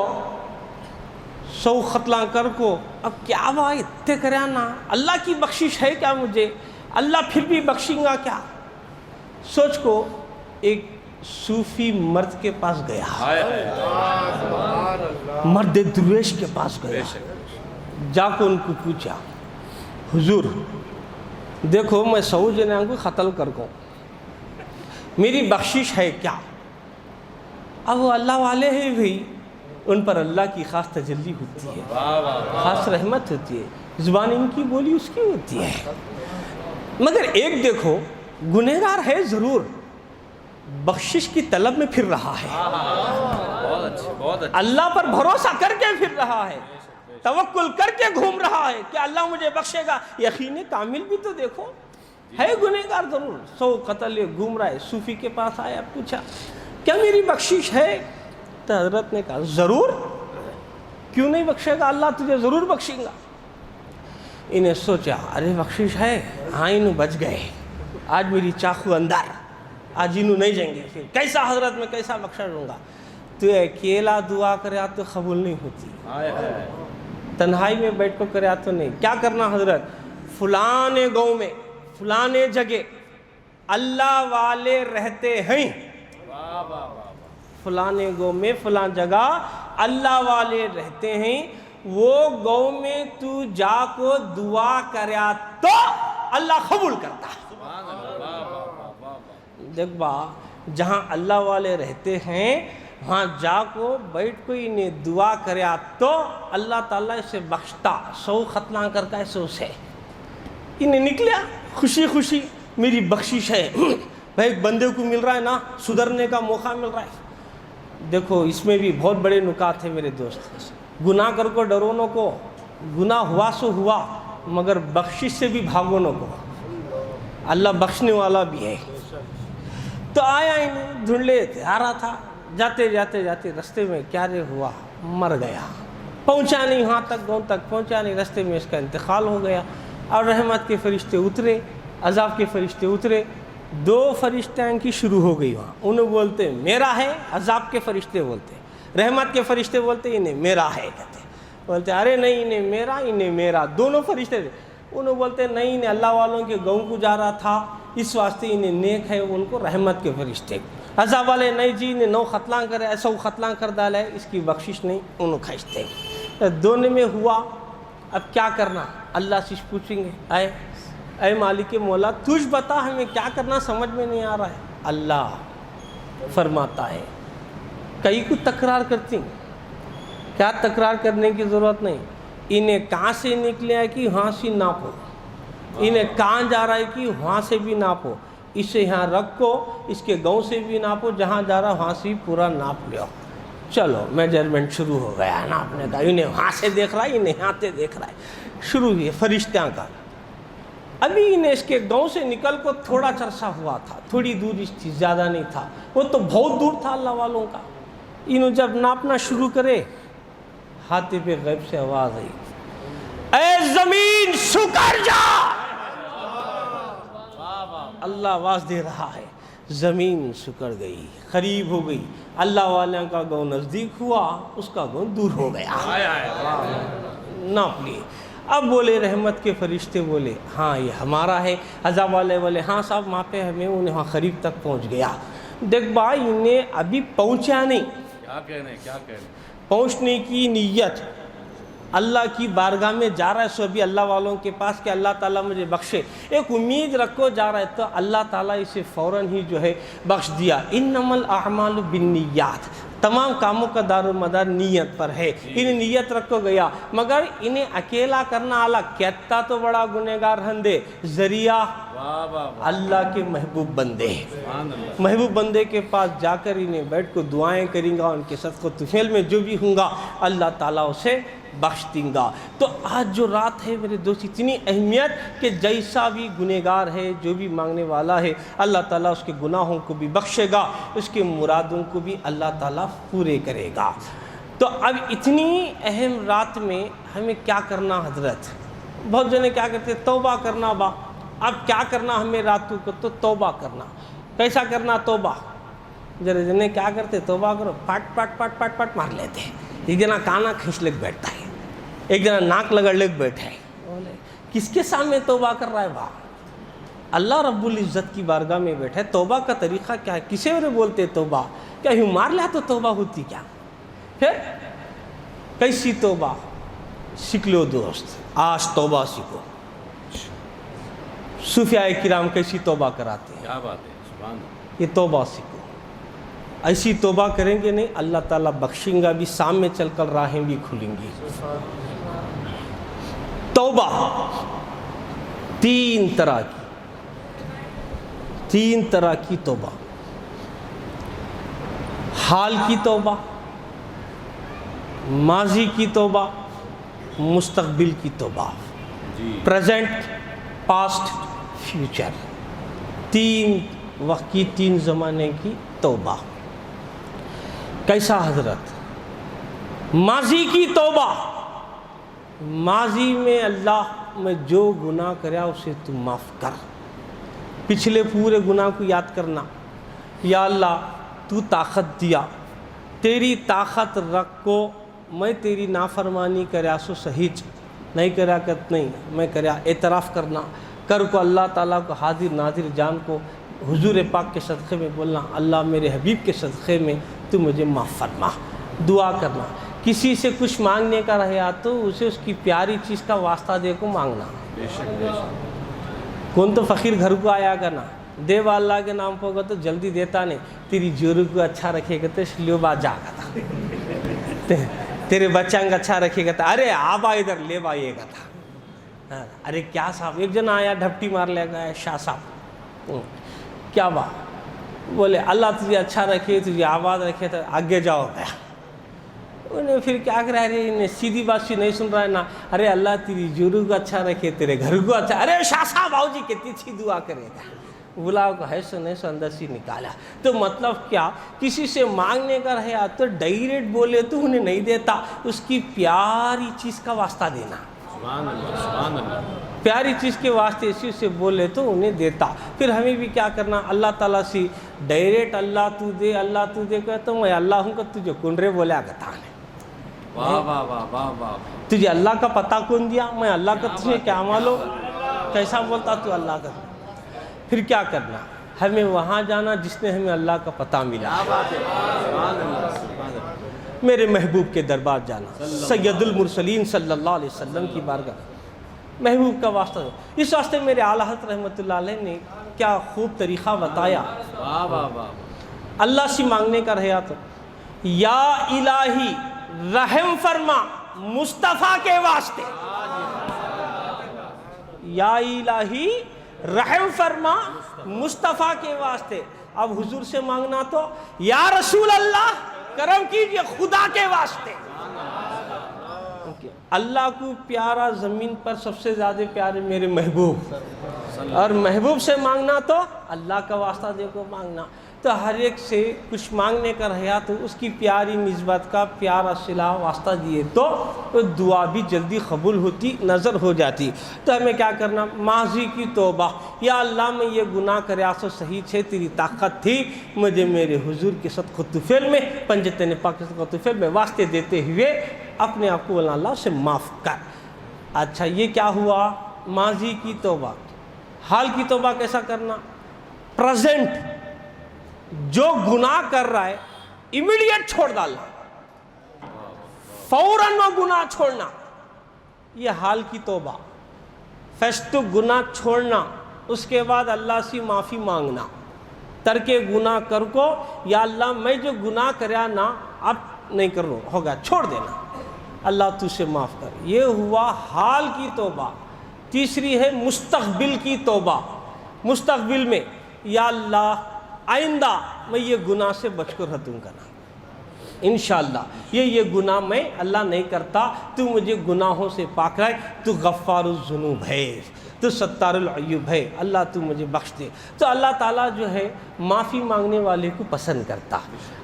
S2: 100 قتلاں کر کو. اب کیا بھائی اتنے کریا نا، اللہ کی بخشش ہے کیا مجھے، اللہ پھر بھی بخشیں گا کیا. سوچ کو ایک صوفی مرد کے پاس گیا، مرد درویش کے پاس گیا، جا کو ان کو پوچھا حضور دیکھو میں 100 جنوں کو قتل کر کو، میری بخشش ہے کیا. اب وہ اللہ والے ہیں بھی، ان پر اللہ کی خاص تجلی ہوتی ہے، خاص رحمت ہوتی ہے، زبان ان کی بولی اس کی ہوتی ہے. مگر ایک دیکھو گنہگار ہے ضرور، بخشش کی طلب میں پھر رہا ہے، اللہ پر بھروسہ کر کے پھر رہا ہے، توکل کر کے گھوم رہا ہے کہ اللہ مجھے بخشے گا. یقین کامل بھی تو دیکھو ہے گنہگار ضرور، 100 قتل گھوم رہا ہے. صوفی کے پاس آیا، پوچھا کیا میری بخشش ہے، تو حضرت نے کہا ضرور، کیوں نہیں بخشے گا، اللہ تجھے ضرور بخشیں گا. انہیں سوچا ارے بخشش ہے، ہاں انہوں بچ گئے، آج میری چاقو اندر، آج انہوں نہیں جائیں گے، پھر کیسا حضرت میں کیسا بخشا دوں گا. تو اکیلا دعا کریا تو قبول نہیں ہوتی، تنہائی میں بیٹھ کو کریا تو نہیں. کیا کرنا حضرت، فلانے گاؤں میں فلانے جگہ اللہ والے رہتے ہیں، فلانے گاؤں میں فلان جگہ اللہ والے رہتے ہیں، وہ گاؤں میں تو جا کو دعا کریا تو اللہ قبول کرتا. دیکھ با جہاں اللہ والے رہتے ہیں وہاں جا کو بیٹھ کو انہیں دعا کریا تو اللہ تعالیٰ اسے بخشتا. 100 قتلاں کرتا ہے 100 سے انہیں نکلیا خوشی خوشی میری بخشش ہے. بھائی ایک بندے کو مل رہا ہے نا سدھرنے کا موقع مل رہا ہے. دیکھو اس میں بھی بہت بڑے نکات ہیں میرے دوست. گناہ کر کو ڈرو نو کو، گناہ ہوا سو ہوا، مگر بخشش سے بھی بھاگو نو کو، اللہ بخشنے والا بھی ہے. تو آیا انہیں ڈھونڈ لے آ رہا تھا، جاتے جاتے جاتے رستے میں کیا رے ہوا، مر گیا، پہنچا نہیں وہاں تک، گاؤں تک پہنچا نہیں، رستے میں اس کا انتقال ہو گیا. اور رحمت کے فرشتے اترے، عذاب کے فرشتے اترے، 2 فرشتوں کی شروع ہو گئی وہاں. انہوں بولتے میرا ہے، عذاب کے فرشتے بولتے، رحمت کے فرشتے بولتے انہیں میرا ہے. کہتے بولتے ارے نہیں انہیں میرا، دونوں فرشتے. انہوں بولتے نہیں انہیں اللہ والوں کے گاؤں کو جا رہا تھا اس واسطے انہیں نیک ہے، ان کو رحمت کے فرشتے. عذاب والے نہیں جی انہیں 9 قتلاں کرے، 100 قتلاں کر ڈالا ہے، اس کی بخشش نہیں، انہوں کھینچتے. دونوں میں ہوا. اب کیا کرنا، اللہ سے پوچھیں گے اے مالک مولا تجھ بتا ہمیں کیا کرنا، سمجھ میں نہیں آ رہا ہے. اللہ فرماتا ہے کئی کو تکرار کرتی، کیا تکرار کرنے کی ضرورت نہیں. انہیں کہاں سے نکلے ہے کہ وہاں سے ناپو، انہیں کہاں جا رہا ہے کہ وہاں سے بھی ناپو، اسے یہاں رکھو، اس کے گاؤں سے بھی ناپو، جہاں جا رہا وہاں سے پورا ناپ لو. چلو میجرمنٹ شروع ہو گیا ناپنے کا. انہیں وہاں سے دیکھ رہا ہے، انہیں یہاں سے دیکھ رہا ہے، شروع ہوئی فرشتوں کا. ابھی انہیں اس کے گاؤں سے نکل کو تھوڑا چرچا ہوا تھا، تھوڑی دور تھی، زیادہ نہیں تھا، وہ تو بہت دور تھا اللہ والوں کا. انہوں جب ناپنا شروع کرے ہاتھ پہ غیب سے آواز آئی اے زمین سکڑ جا. اللہ آواز دے رہا ہے، زمین سکڑ گئی، قریب ہو گئی. اللہ والوں کا گاؤں نزدیک ہوا، اس کا گاؤں دور ہو گیا. ناپ لیے. اب بولے رحمت کے فرشتے بولے ہاں یہ ہمارا ہے. عذاب والے بولے ہاں صاحب وہاں پہ ہمیں، انہیں وہاں قریب تک پہنچ گیا. دیکھ بھائی انہیں ابھی پہنچا نہیں،
S3: کیا کہنے
S2: پہنچنے کی نیت اللہ کی بارگاہ میں جا رہا ہے، سو ابھی اللہ والوں کے پاس کہ اللہ تعالیٰ مجھے بخشے، ایک امید رکھو جا رہا ہے تو اللہ تعالیٰ اسے فوراً ہی جو ہے بخش دیا. انما الاعمال بالنیات، تمام کاموں کا دار و مدار نیت پر ہے. انہیں نیت رکھو گیا، مگر انہیں اکیلا کرنا الگ، کہتا تو بڑا گنہگار ہندے، ذریعہ اللہ کے محبوب بندے. محبوب بندے کے پاس جا کر انہیں بیٹھ کو دعائیں کریں گا، ان کے صدقہ و طفیل میں جو بھی ہوں گا اللہ تعالیٰ اسے بخش دوں گا۔ تو آج جو رات ہے میرے دوست اتنی اہمیت کہ جیسا بھی گنہگار ہے، جو بھی مانگنے والا ہے، اللہ تعالیٰ اس کے گناہوں کو بھی بخشے گا، اس کے مرادوں کو بھی اللہ تعالیٰ پورے کرے گا۔ تو اب اتنی اہم رات میں ہمیں کیا کرنا حضرت؟ بہت جنے کیا کرتے توبہ کرنا با، اب کیا کرنا ہمیں راتوں کو؟ تو توبہ کرنا۔ کیسا کرنا توبہ؟ ذرا جنے کیا کرتے توبہ کرو، پٹ پٹ پٹ پٹ پٹ مار لیتے ہیں۔ ایک جنا کانا کھینچ لے بیٹھتا ہے، ایک جنا ناک لگڑ لے بیٹھا ہے۔ کس کے سامنے توبہ کر رہا ہے با؟ اللہ رب العزت کی بارگاہ میں بیٹھا ہے۔ توبہ کا طریقہ کیا ہے؟ کسے اور بولتے توبہ؟ کیا یوں مار لیا تو توبہ ہوتی کیا؟ پھر کیسی توبہ؟ سیکھ لو دوست، آج توبہ سیکھو۔ صوفیاء کرام کیسی توبہ کراتے ہیں؟
S3: کیا بات ہے، سبحان اللہ۔
S2: یہ توبہ سیکھو۔ ایسی توبہ کریں گے نہیں، اللہ تعالیٰ بخشیں گا بھی، سامنے چل کر راہیں بھی کھلیں گی۔ توبہ تین طرح کی توبہ: حال کی توبہ، ماضی کی توبہ، مستقبل کی توبہ، پریزنٹ، پاسٹ، فیوچر۔ تین وقت کی، تین زمانے کی توبہ۔ کیسا حضرت؟ ماضی کی توبہ، ماضی میں اللہ میں جو گناہ کریا اسے تو معاف کر۔ پچھلے پورے گناہ کو یاد کرنا، یا اللہ تو طاقت دیا، تیری طاقت رکھ کو میں تیری نافرمانی کریا سو صحیح نہیں کریا کت نہیں میں کریا، اعتراف کرنا کر کو اللہ تعالیٰ کو حاضر ناظر جان کو حضور پاک کے صدقے میں بولنا، اللہ میرے حبیب کے صدقے میں تو مجھے معاف فرما۔ دعا کرنا، کسی سے کچھ مانگنے کا رہا تو اسے اس کی پیاری چیز کا واسطہ دے کو مانگنا۔
S3: بے شک بے شک۔
S2: کون تو فقیر گھر کو آیا کرنا، دیوا اللہ کے نام پر گا تو جلدی دیتا نہیں، تیری جورو کو اچھا رکھے گا تو شلیو بات جا گا تھا، تیرے بچہ کا اچھا رکھے گا تھا، ارے آبا ادھر لے بائیے گا تھا۔ ارے کیا صاحب، ایک جن آیا ڈھپٹی مار لے گا، شاہ صاحب کیا بات؟ بولے اللہ تجھے اچھا رکھے، تجھے آباد رکھے، تو آگے جاؤ گیا۔ انہیں پھر کیا کر رہے ہیں، سیدھی بات سے نہیں سن رہا ہے نا، ارے اللہ تیری جورو کو اچھا رکھے، تیرے گھر کو اچھا، ارے شاہ صاحب آؤ جی کتنی اچھی دعا کرے گا، بلاؤ کو ہے سو نہیں سو اندر سے نکالا۔ تو مطلب کیا، کسی سے مانگنے کا رہا تو ڈائریکٹ بولے تو انہیں نہیں دیتا، اس کی پیاری چیز کا واسطہ دینا،
S3: سبحان اللہ سبحان اللہ۔
S2: پیاری چیز کے واسطے اسی سے بولے تو انہیں دیتا۔ پھر ہمیں بھی کیا کرنا، اللہ تعالیٰ سے ڈائریکٹ اللہ تو دے، اللہ تو دے کہتا ہوں، میں اللہ ہوں کہ تجھے کنرے بولیا گتا ہے،
S3: واہ واہ واہ واہ واہ۔
S2: تجھے اللہ کا پتہ کون دیا، میں اللہ کا تجھے کیا معلوم، کیسا بولتا تو اللہ کا۔ پھر کیا کرنا، ہمیں وہاں جانا جس نے ہمیں اللہ کا پتہ ملا،
S3: کیا بات ہے، سبحان اللہ سبحان اللہ۔
S2: میرے محبوب کے دربار جانا، سید المرسلین صلی اللہ علیہ وسلم کی بارگاہ، محبوب کا واسطہ دو۔ اس واسطے میرے اعلیٰ حضرت رحمۃ اللہ علیہ نے کیا خوب طریقہ بتایا،
S3: واہ واہ واہ۔
S2: اللہ سے مانگنے کا رہا تو یا الہی رحم فرما مصطفیٰ کے واسطے، یا الہی رحم فرما مصطفیٰ کے واسطے۔ اب حضور سے مانگنا تو یا رسول اللہ کرم کیجئے خدا کے واسطے۔ اللہ کو پیارا زمین پر سب سے زیادہ پیارے میرے محبوب، اور محبوب سے مانگنا تو اللہ کا واسطہ دے کو مانگنا۔ تو ہر ایک سے کچھ مانگنے کا رہا تو اس کی پیاری نسبت کا پیارا صلہ واسطہ دیے تو دعا بھی جلدی قبول ہوتی، نظر ہو جاتی۔ تو ہمیں کیا کرنا، ماضی کی توبہ، یا اللہ میں یہ گناہ کریا سو صحیح چھے، تیری طاقت تھی، مجھے میرے حضور کے ساتھ قطفیل میں پنجتن پاک کے ساتھ قطفیل میں واسطے دیتے ہوئے اپنے آپ کو اللہ سے معاف کر۔ اچھا یہ کیا ہوا، ماضی کی توبہ۔ حال کی توبہ کیسا کرنا، پریزنٹ جو گناہ کر رہا ہے امیڈیٹ چھوڑ ڈالنا، فوراً وہ گناہ چھوڑنا، یہ حال کی توبہ۔ فرسٹ گناہ چھوڑنا، اس کے بعد اللہ سے معافی مانگنا، ترک گناہ کر کو، یا اللہ میں جو گناہ کریا نا اب نہیں کر رہا ہوگا، چھوڑ دینا، اللہ تو سے معاف کر۔ یہ ہوا حال کی توبہ۔ تیسری ہے مستقبل کی توبہ۔ مستقبل میں یا اللہ آئندہ میں یہ گناہ سے بچ کر رہوں گا نا، انشاءاللہ یہ گناہ میں اللہ نہیں کرتا، تو مجھے گناہوں سے پاک رکھ، تو غفار الذنوب ہے، تو ستار العیوب ہے، اللہ تو مجھے بخش دے۔ تو اللہ تعالیٰ جو ہے معافی مانگنے والے کو پسند کرتا۔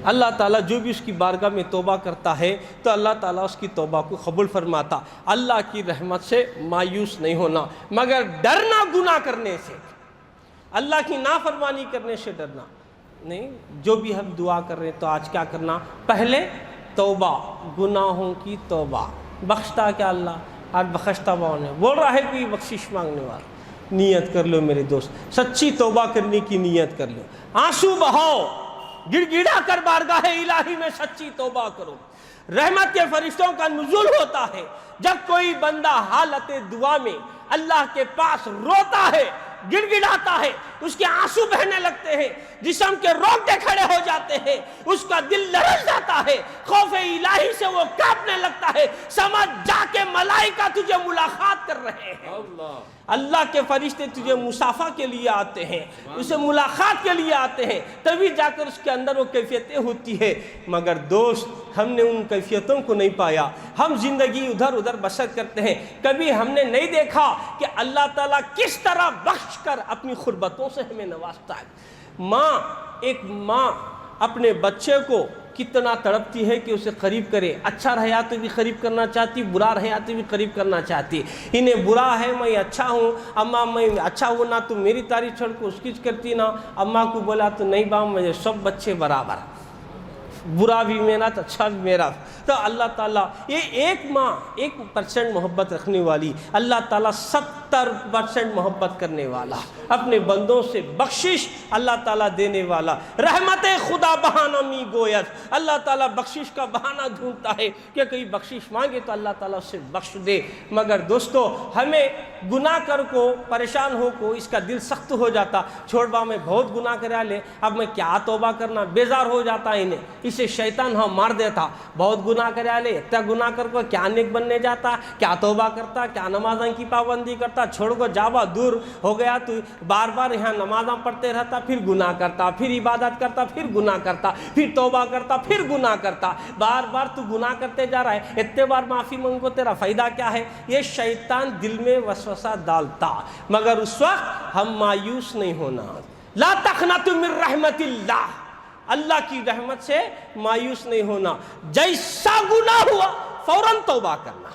S2: اللہ تعالیٰ جو بھی اس کی بارگاہ میں توبہ کرتا ہے تو اللہ تعالیٰ اس کی توبہ کو قبول فرماتا۔ اللہ کی رحمت سے مایوس نہیں ہونا، مگر ڈرنا گناہ کرنے سے، اللہ کی نافرمانی کرنے سے ڈرنا نہیں۔ جو بھی ہم دعا کر رہے ہیں تو آج کیا کرنا؟ پہلے توبہ، گناہوں کی توبہ۔ بخشتا کیا اللہ؟ آج بخشتا باؤں نے بول رہا ہے کوئی بخشش مانگنے والا، نیت کر لو میرے دوست، سچی توبہ کرنے کی نیت کر لو، آنسو بہاؤ، گڑ گڑا کر بارگاہ الہی میں سچی توبہ کرو۔ رحمت کے فرشتوں کا نزول ہوتا ہے جب کوئی بندہ حالت دعا میں اللہ کے پاس روتا ہے، گڑ گڑاتا ہے، اس کے آنسو بہنے لگتے ہیں، جسم کے رونگٹے کھڑے ہو جاتے ہیں، اس کا دل لرز جاتا ہے، خوف الہی سے وہ کانپنے لگتا ہے، سمجھ جا کے ملائکہ تجھے ملاقات کر رہے ہیں، اللہ کے فرشتے تجھے مصافحہ کے لیے آتے ہیں، اسے ملاقات کے لیے آتے ہیں، تبھی جا کر اس کے اندر وہ کیفیتیں ہوتی ہے۔ مگر دوست ہم نے ان کیفیتوں کو نہیں پایا، ہم زندگی ادھر ادھر بسر کرتے ہیں، کبھی ہم نے نہیں دیکھا کہ اللہ تعالیٰ کس طرح بخش کر اپنی قربتوں سے ہمیں نوازتا ہے۔ ایک ماں اپنے بچے کو کتنا تڑپتی ہے کہ اسے قریب کرے، اچھا رہا تو بھی قریب کرنا چاہتی، برا رہا تو بھی قریب کرنا چاہتی۔ انہیں برا ہے میں اچھا ہوں، اماں میں اچھا ہوں نہ تو میری تعریف چھوڑ کو اس کی کرتی نہ، اماں کو بولا تو نہیں باں مجھے سب بچے برابر، برا بھی میرا تو اچھا بھی میرا۔ تو اللہ تعالیٰ یہ ایک ماں 1% محبت رکھنے والی، اللہ تعالیٰ 70% محبت کرنے والا، اپنے بندوں سے بخشش اللہ تعالیٰ دینے والا، رحمت خدا بہانہ می گوید، اللہ تعالیٰ بخشش کا بہانہ ڈھونڈتا ہے کہ کوئی بخشش مانگے تو اللہ تعالیٰ اسے بخش دے۔ مگر دوستو ہمیں گناہ کر کو پریشان ہو کو اس کا دل سخت ہو جاتا، چھوڑ با میں بہت گناہ کرا لے، اب میں کیا توبہ کرنا، بیزار ہو جاتا انہیں، اسے شیطان ہاں مار دیتا، بہت گناہ کرا لے، اتنا گناہ کر کو کیا نیک بننے جاتا، کیا توبہ کرتا، کیا نمازاں کی پابندی کرتا، چھوڑ کو جاوا دور ہو گیا تو بار بار یہاں نمازاں پڑھتے رہتا، پھر گناہ کرتا، پھر عبادت کرتا، پھر گناہ کرتا، پھر توبہ کرتا، پھر گناہ کرتا، بار بار تو گناہ کرتے جا رہا ہے، اتنے بار معافی منگو تیرا فائدہ کیا ہے؟ یہ شیطان دل میں وسوسہ ڈالتا، مگر اس وقت ہم مایوس نہیں ہونا۔ لا تقنطوا من رحمت اللہ، اللہ کی رحمت سے مایوس نہیں ہونا، جیسا گناہ ہوا فوراً توبہ کرنا،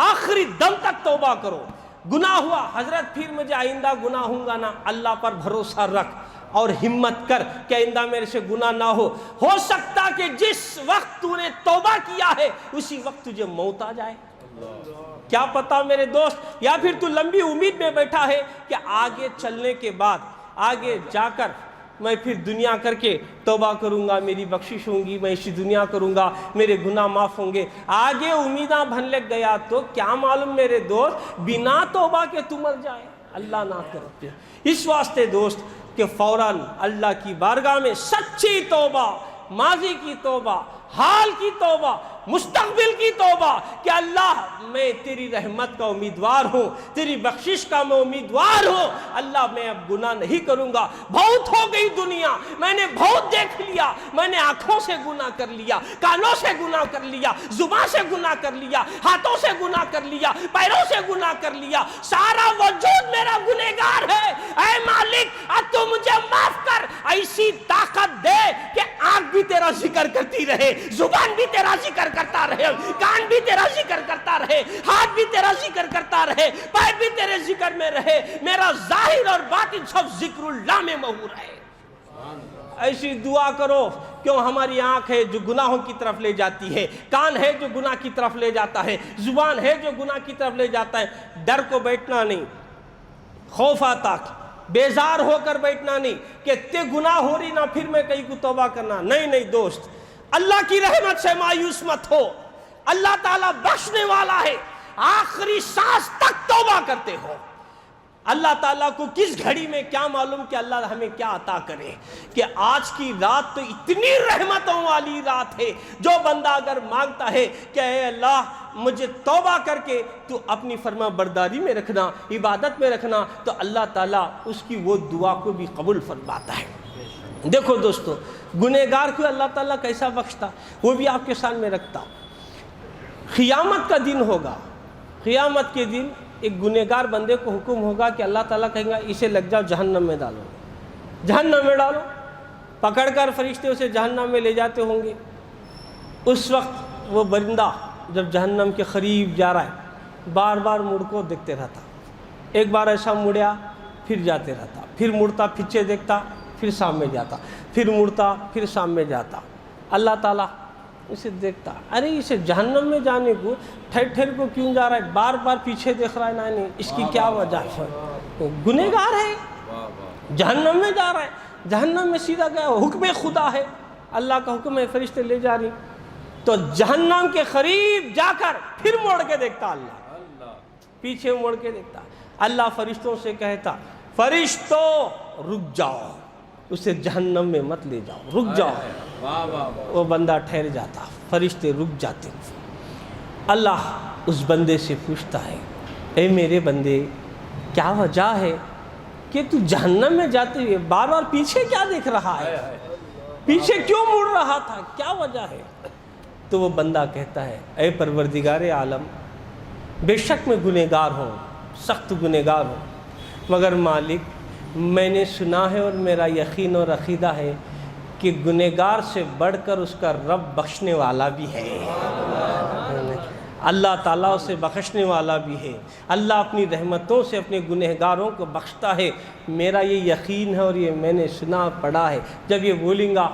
S2: آخری دم تک توبہ کرو۔ گناہ ہوا حضرت پھر مجھے آئندہ گناہ ہوں گا نا، اللہ پر بھروسہ رکھ اور ہمت کر کہ آئندہ میرے سے گناہ نہ ہو سکتا کہ جس وقت تو نے توبہ کیا ہے اسی وقت تجھے موت آ جائے، کیا پتا میرے دوست، یا پھر تو لمبی امید میں بیٹھا ہے کہ آگے چلنے کے بعد آگے جا کر میں پھر دنیا کر کے توبہ کروں گا، میری بخشش ہوں گی، میں اسی دنیا کروں گا، میرے گناہ معاف ہوں گے، آگے امیداں بھن لگ گیا تو کیا معلوم میرے دوست بنا توبہ کے تو مر جائے، اللہ نہ کرتے۔ اس واسطے دوست کہ فوراً اللہ کی بارگاہ میں سچی توبہ، ماضی کی توبہ، حال کی توبہ، مستقبل کی توبہ کہ اللہ میں تیری رحمت کا امیدوار ہوں، تیری بخشش کا میں امیدوار ہوں، اللہ میں اب گناہ نہیں کروں گا، بہت ہو گئی دنیا، میں نے بہت دیکھ لیا، میں نے آنکھوں سے گناہ کر لیا، کانوں سے گناہ کر لیا، زبان سے گناہ کر لیا، ہاتھوں سے گناہ کر لیا، پیروں سے گناہ کر لیا، سارا وجود میرا گنہگار ہے، اے مالک اب تو مجھے معاف کر، ایسی طاقت دے کہ آنکھ بھی تیرا ذکر کرتی رہے، زبان بھی تیرا ذکر کرتا رہے، کان بھی تیرا ذکر کرتا رہے، ہاتھ بھی تیرا ذکر کرتا رہے، پیر بھی تیرے ذکر میں رہے، میرا ظاہر اور باطن سب ذکر اللہ میں مہور ہے۔ ایسی دعا کرو، کیوں ہماری آنکھ ہے جو گناہوں کی طرف لے جاتی ہے، کان ہے جو گناہ کی طرف لے جاتا ہے، زبان ہے جو گناہ کی طرف لے جاتا ہے، ڈر کو بیٹھنا نہیں، خوف آتا، بیزار ہو کر بیٹھنا نہیں کہ تے گناہ ہو رہی نہ پھر میں کہیں کو توبہ کرنا، نہیں دوست، اللہ کی رحمت سے مایوس مت ہو، اللہ تعالیٰ بخشنے والا ہے، آخری سانس تک توبہ کرتے ہو۔ اللہ تعالیٰ کو کس گھڑی میں کیا معلوم کہ اللہ ہمیں کیا عطا کرے، کہ آج کی رات تو اتنی رحمتوں والی رات ہے، جو بندہ اگر مانگتا ہے کہ اے اللہ مجھے توبہ کر کے تو اپنی فرما برداری میں رکھنا، عبادت میں رکھنا، تو اللہ تعالیٰ اس کی وہ دعا کو بھی قبول فرماتا ہے۔ دیکھو دوستو، گنہگار کو اللہ تعالیٰ کیسا بخشتا وہ بھی آپ کے سامنے رکھتا۔ قیامت کا دن ہوگا، قیامت کے دن ایک گنہگار بندے کو حکم ہوگا کہ اللہ تعالیٰ کہیں گا اسے لگ جاؤ جہنم میں ڈالو، جہنم میں ڈالو، پکڑ کر فرشتے اسے جہنم میں لے جاتے ہوں گے۔ اس وقت وہ بندہ جب جہنم کے قریب جا رہا ہے بار بار مڑ کو دیکھتے رہتا، ایک بار ایسا مڑیا پھر جاتے رہتا، پھر مڑتا پیچھے دیکھتا پھر سامنے جاتا، پھر مڑتا پھر سامنے جاتا۔ اللہ تعالیٰ اسے دیکھتا، ارے اسے جہنم میں جانے کو ٹھہر ٹھہر کو کیوں جا رہا ہے، بار بار پیچھے دیکھ رہا ہے، نہیں اس کی کیا وجہ ہے؟ گنہگار ہے، جہنم میں جا رہا ہے، جہنم میں سیدھا گیا، حکم خدا ہے، اللہ کا حکم ہے، فرشتے لے جا رہی، تو جہنم کے قریب جا کر پھر موڑ کے دیکھتا، اللہ پیچھے موڑ کے دیکھتا، اللہ فرشتوں سے کہتا فرشتوں رک جاؤ، اسے جہنم میں مت لے جاؤ، رک جاؤ۔ وہ بندہ ٹھہر جاتا، فرشتے رک جاتے، اللہ اس بندے سے پوچھتا ہے اے میرے بندے کیا وجہ ہے کہ تو جہنم میں جاتے ہوئے بار بار پیچھے کیا دیکھ رہا ہے، پیچھے کیوں مڑ رہا تھا، کیا وجہ ہے؟ تو وہ بندہ کہتا ہے اے پروردگار عالم، بے شک میں گنہگار ہوں، سخت گنہگار ہوں، مگر مالک میں نے سنا ہے اور میرا یقین اور عقیدہ ہے کہ گنہگار سے بڑھ کر اس کا رب بخشنے والا بھی ہے، اللہ تعالیٰ اسے بخشنے والا بھی ہے، اللہ اپنی رحمتوں سے اپنے گنہگاروں کو بخشتا ہے، میرا یہ یقین ہے اور یہ میں نے سنا پڑھا ہے۔ جب یہ بولیں گا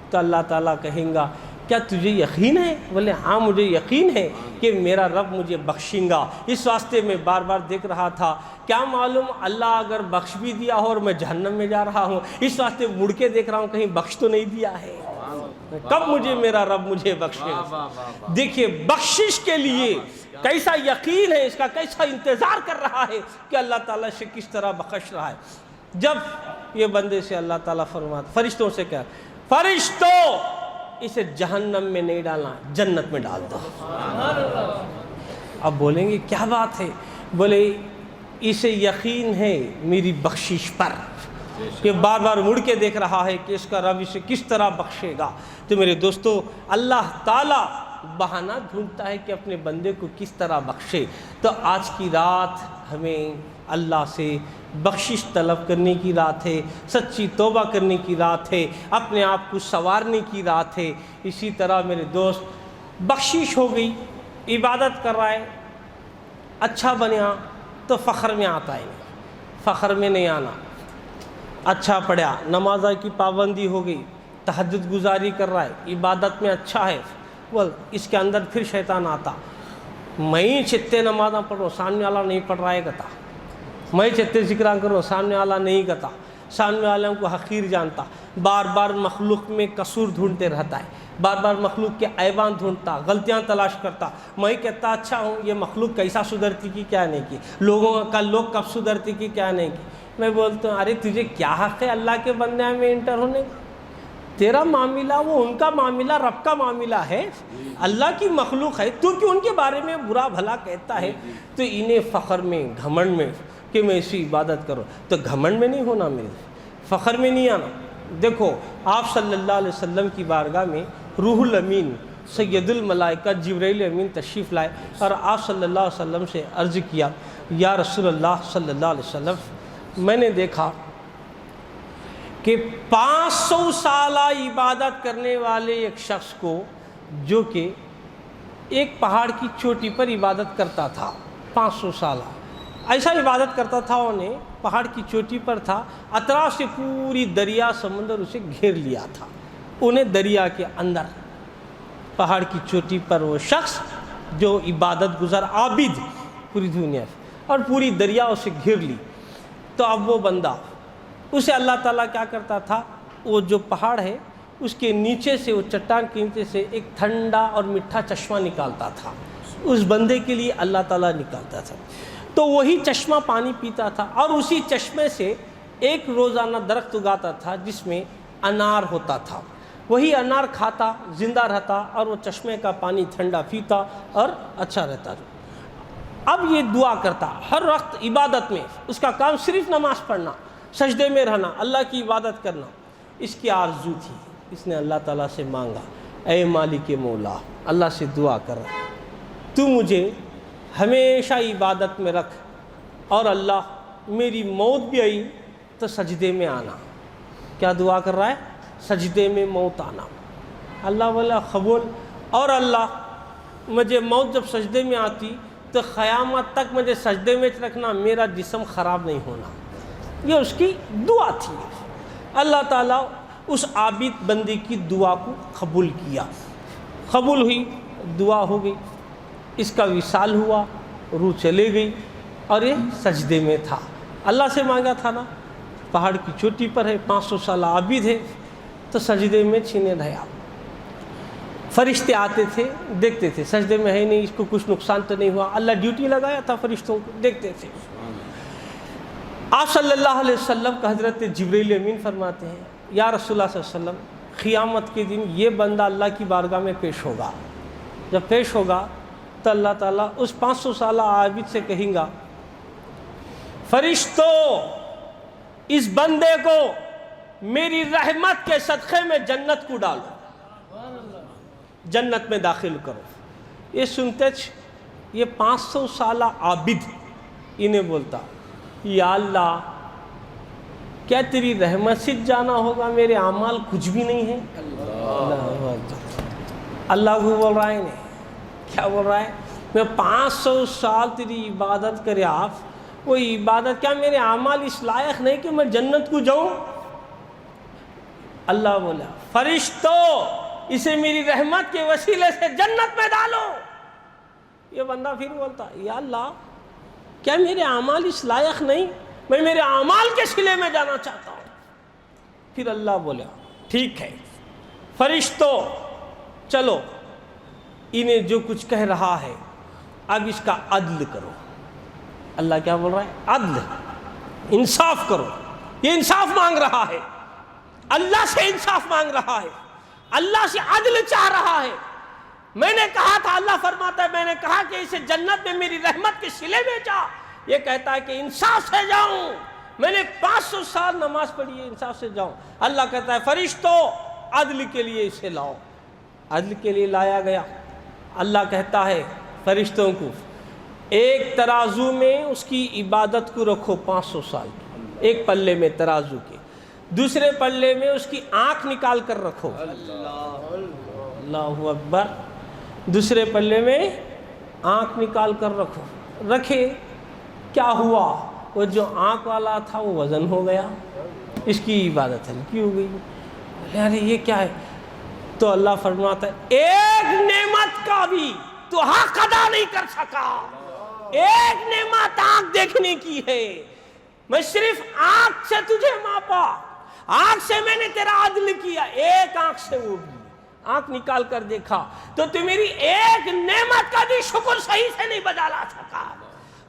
S2: تو اللہ تعالیٰ کہیں گا کیا تجھے یقین ہے؟ بولے ہاں مجھے یقین ہے کہ میرا رب مجھے بخشیں گا، اس واسطے میں بار بار دیکھ رہا تھا، کیا معلوم اللہ اگر بخش بھی دیا ہو اور میں جہنم میں جا رہا ہوں، اس واسطے مڑ کے دیکھ رہا ہوں کہیں بخش تو نہیں دیا ہے، کب مجھے میرا رب مجھے بخشے گا۔ دیکھیے بخشش کے لیے کیسا یقین ہے، اس کا کیسا انتظار کر رہا ہے کہ اللہ تعالیٰ سے کس طرح بخش رہا ہے۔ جب یہ بندے سے اللہ تعالیٰ فرماتا، فرشتوں سے کہا فرشتوں اسے جہنم میں نہیں ڈالنا، جنت میں ڈال دو۔ اب بولیں گے کیا بات ہے؟ بولے اسے یقین ہے میری بخشش پر، کہ بار بار مڑ کے دیکھ رہا ہے کہ اس کا رب اسے کس طرح بخشے گا۔ تو میرے دوستو اللہ تعالیٰ بہانہ ڈھونڈتا ہے کہ اپنے بندے کو کس طرح بخشے۔ تو آج کی رات ہمیں اللہ سے بخشش طلب کرنے کی رات ہے، سچی توبہ کرنے کی رات ہے، اپنے آپ کو سنوارنے کی رات ہے۔ اسی طرح میرے دوست بخشش ہو گئی، عبادت کر رہا ہے، اچھا بنیا تو فخر میں آتا ہے، فخر میں نہیں آنا۔ اچھا پڑھا، نماز کی پابندی ہو گئی، تہجد گزاری کر رہا ہے، عبادت میں اچھا ہے، اس کے اندر پھر شیطان آتا، میں چتے نمازاں پڑھو سامنے والا نہیں پڑھ رہا ہے کہتا، میں چتے ذکراں کرو سامنے والا نہیں کہتا، سامنے والوں کو حقیر جانتا، بار بار مخلوق میں قصور ڈھونڈتے رہتا ہے، بار بار مخلوق کے عیبان ڈھونڈتا، غلطیاں تلاش کرتا۔ میں کہتا اچھا ہوں یہ مخلوق کیسا سدھرتی کی کیا نہیں کی، لوگوں کا لوگ کب سدھرتی کی کیا نہیں کی۔ میں بولتا ہوں ارے تجھے کیا حق ہے اللہ کے بندے میں انٹر ہونے کا؟ تیرا معاملہ وہ ان کا معاملہ رب کا معاملہ ہے، اللہ کی مخلوق ہے، تو کیوں ان کے بارے میں برا بھلا کہتا ہے؟ تو انہیں فخر میں گھمنڈ میں کہ میں اسی عبادت کرو، تو گھمنڈ میں نہیں ہونا، میرے فخر میں نہیں آنا۔ دیکھو آپ صلی اللہ علیہ وسلم کی بارگاہ میں روح الامین سید الملائکہ جبرائیل امین تشریف لائے اور آپ صلی اللہ علیہ وسلم سے عرض کیا یا رسول اللہ صلی اللہ علیہ وسلم، میں نے دیکھا کہ 500 سالہ عبادت کرنے والے ایک شخص کو جو کہ ایک پہاڑ کی چوٹی پر عبادت کرتا تھا، 500 سالہ ایسا عبادت کرتا تھا، انہیں پہاڑ کی چوٹی پر تھا، اطراف سے پوری دریا سمندر اسے گھیر لیا تھا، انہیں دریا کے اندر پہاڑ کی چوٹی پر وہ شخص جو عبادت گزار عابد پوری دنیا اور پوری دریا اسے گھیر لی۔ تو اب وہ بندہ اسے اللہ تعالیٰ کیا کرتا تھا، وہ جو پہاڑ ہے اس کے نیچے سے، وہ چٹان کے نیچے سے ایک ٹھنڈا اور میٹھا چشمہ نکالتا تھا، اس بندے کے لیے اللہ تعالیٰ نکالتا تھا۔ تو وہی چشمہ پانی پیتا تھا اور اسی چشمے سے ایک روزانہ درخت اگاتا تھا جس میں انار ہوتا تھا، وہی انار کھاتا، زندہ رہتا اور وہ چشمے کا پانی ٹھنڈا پیتا اور اچھا رہتا۔ اب یہ دعا کرتا ہر وقت عبادت میں، اس کا کام صرف نماز پڑھنا، سجدے میں رہنا، اللہ کی عبادت کرنا۔ اس کی آرزو تھی، اس نے اللہ تعالیٰ سے مانگا، اے مالک مولا، اللہ سے دعا کر رہا تو مجھے ہمیشہ عبادت میں رکھ، اور اللہ میری موت بھی آئی تو سجدے میں آنا۔ کیا دعا کر رہا ہے؟ سجدے میں موت آنا۔ اللہ والا قبول۔ اور اللہ مجھے موت جب سجدے میں آتی تو قیامت تک مجھے سجدے میں رکھنا، میرا جسم خراب نہیں ہونا۔ یہ اس کی دعا تھی۔ اللہ تعالیٰ اس عابد بندے کی دعا کو قبول کیا، قبول ہوئی، دعا ہو گئی، اس کا وصال ہوا، روح چلے گئی، اور یہ سجدے میں تھا۔ اللہ سے مانگا تھا نا، پہاڑ کی چوٹی پر ہے، 500 سال عابد ہے، تو سجدے میں چھینے رہا۔ فرشتے آتے تھے، دیکھتے تھے سجدے میں ہے نہیں، اس کو کچھ نقصان تو نہیں ہوا، اللہ ڈیوٹی لگایا تھا فرشتوں کو، دیکھتے تھے۔ آپ صلی اللہ علیہ وسلم کا حضرت جبرائیل امین فرماتے ہیں، یا رسول اللہ صلی اللہ علیہ وسلم، قیامت کے دن یہ بندہ اللہ کی بارگاہ میں پیش ہوگا۔ جب پیش ہوگا تو اللہ تعالیٰ اس 500 سالہ عابد سے کہیں گا، فرشتوں اس بندے کو میری رحمت کے صدقے میں جنت کو ڈالو، جنت میں داخل کرو۔ یہ سنتے یہ 500 سالہ عابد انہیں بولتا، یا اللہ کیا تیری رحمت سے جانا ہوگا، میرے اعمال کچھ بھی نہیں ہیں۔ اللہ کو بول رہا ہے انہیں، کیا بول رہا ہے؟ میں 500 سال تیری عبادت کرے، آپ وہ عبادت، کیا میرے اعمال اس لائق نہیں کہ میں جنت کو جاؤں؟ اللہ بولا، فرشتوں اسے میری رحمت کے وسیلے سے جنت میں ڈالو۔ یہ بندہ پھر بولتا، یا اللہ کیا میرے اعمال اس لائق نہیں، میں میرے اعمال کے صلے میں جانا چاہتا ہوں۔ پھر اللہ بولا، ٹھیک ہے فرشتوں چلو، انہیں جو کچھ کہہ رہا ہے اب اس کا عدل کرو۔ اللہ کیا بول رہا ہے؟ عدل، انصاف کرو۔ یہ انصاف مانگ رہا ہے، اللہ سے انصاف مانگ رہا ہے، اللہ سے عدل چاہ رہا ہے۔ میں نے کہا تھا، اللہ فرماتا ہے میں نے کہا کہ اسے جنت میں میری رحمت کے صلے میں جا، یہ کہتا ہے کہ انصاف سے جاؤں، میں نے 500 سال نماز پڑھی ہے، انصاف سے جاؤں۔ اللہ کہتا ہے فرشتوں عدل کے لیے اسے لاؤ۔ عدل کے لیے لایا گیا۔ اللہ کہتا ہے فرشتوں کو، ایک ترازو میں اس کی عبادت کو رکھو 500 سال کی، ایک پلے میں ترازو کے، دوسرے پلے میں اس کی آنکھ نکال کر رکھو، اللہ اکبر، دوسرے پلے میں آنکھ نکال کر رکھو۔ رکھے، کیا ہوا؟ وہ جو آنکھ والا تھا وہ وزن ہو گیا، اس کی عبادت ہلکی ہو گئی۔ ارے یہ کیا ہے؟ تو اللہ فرماتا ہے ایک نعمت کا بھی تو حق ادا نہیں کر سکا، ایک نعمت آنکھ دیکھنے کی ہے، میں صرف آنکھ سے تجھے ماپا، آنکھ سے میں نے تیرا عدل کیا، ایک آنکھ سے وہ بھی آنکھ نکال کر دیکھا تو میری ایک نعمت کا بھی شکر صحیح سے نہیں بجا لا سکا۔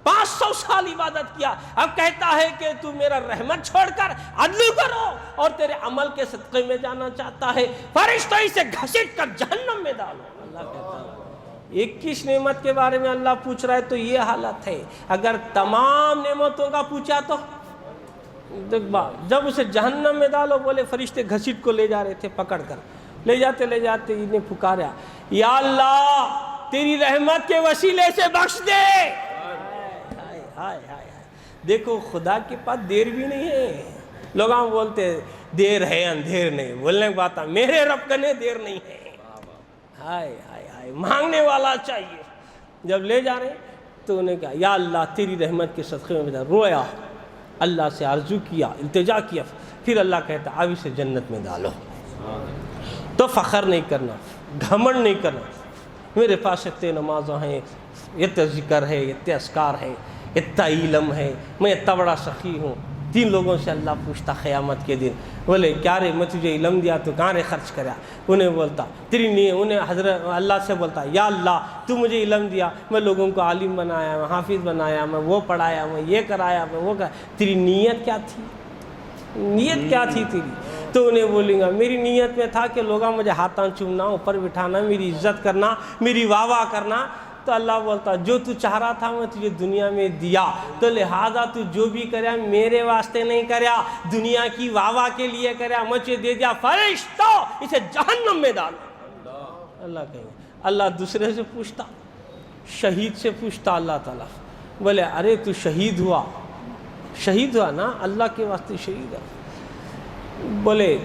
S2: 500 سال عبادت کیا، اب کہتا ہے کہ تو میرا رحمت چھوڑ کر عدل کرو اور تیرے عمل کے صدقے میں جانا چاہتا ہے، فرشتوں اسے گھسیٹ کر جہنم میں ڈالو۔ اللہ کہتا ہے 21 نعمت کے بارے میں اللہ پوچھ رہا ہے تو یہ حالت ہے۔ اگر تمام نعمتوں کا پوچھا تو جب اسے جہنم میں ڈالو، بولے فرشتے گھسیٹ کو لے جا رہے تھے، پکڑ کر لے جاتے انہیں پکارا، یا اللہ تیری رحمت کے وسیلے سے بخش دے۔ دیکھو خدا کے پاس دیر بھی نہیں ہے۔ لوگ ہم بولتے دیر ہے اندھیر نہیں، بولنے کی بات ہے، میرے رب کنے دیر نہیں ہے۔ ہائے ہائے ہائے، مانگنے والا چاہیے۔ جب لے جا رہے تو انہیں کہا، یا اللہ تیری رحمت کے صدقے میں رویا، اللہ سے عرضو کیا، التجا کیا، پھر اللہ کہتا اب اسے جنت میں ڈالو۔ تو فخر نہیں کرنا، گھمنڈ نہیں کرنا، میرے پاس اتنے نمازاں ہیں، اتنا ذکر ہے، اتنے اذکار ہے، اتنا علم ہے، میں اتنا بڑا سخی ہوں۔ 3 لوگوں سے اللہ پوچھتا قیامت کے دن، بولے کیا رے میں تجھے علم دیا تو کہاں رے خرچ کریا؟ انہیں بولتا انہیں حضرت اللہ سے بولتا، یا اللہ تو مجھے علم دیا، میں لوگوں کو عالم بنایا، میں حافظ بنایا، میں وہ پڑھایا، میں یہ کرایا، میں وہ تیری نیت کیا تھی؟ نیت کیا تھی تیری؟ تو انہیں بولیں گا میری نیت میں تھا کہ لوگوں مجھے ہاتھاں چومنا، اوپر بٹھانا، میری عزت کرنا، میری واہ واہ کرنا، تو اللہ بولتا جو تو چاہ رہا تھا میں تجھے دنیا میں دیا، تو لہٰذا تو جو بھی کریا میرے واسطے نہیں کریا، دنیا کی واہ کے لیے کریا، مجھے دے دیا، فرشتو اسے جہنم میں ڈالو۔ اللہ کہیں اللہ دوسرے سے پوچھتا، شہید سے پوچھتا اللہ تعالیٰ، بولے ارے تو شہید ہوا نا، اللہ کے واسطے شہید ہے۔ بولے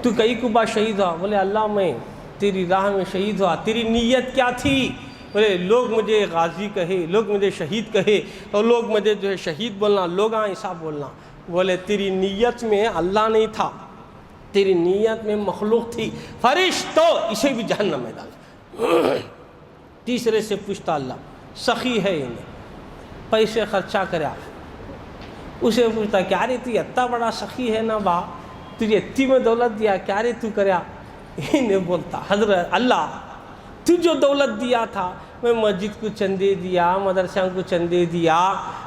S2: تو کئی کو بار شہید ہوا؟ بولے اللہ میں تیری راہ میں شہید ہوا۔ تیری نیت کیا تھی؟ بولے لوگ مجھے غازی کہے، لوگ مجھے شہید کہے، اور لوگ مجھے جو ہے شہید بولنا، لوگ ایسا بولنا۔ بولے تیری نیت میں اللہ نہیں تھا، تیری نیت میں مخلوق تھی، فرشتو اسے بھی جہنم میں ڈال۔ تیسرے سے پوچھتا اللہ، سخی ہے انہیں پیسے خرچہ کریا، اسے پوچھتا کیا رے تو اتنا بڑا سخی ہے نا با، تجھے اتنی میں دولت دیا، کیا رے تو کریا؟ انہیں بولتا حضرت اللہ تو جو دولت دیا تھا میں مسجد کو چندے دیا، مدرسہ کو چندے دیا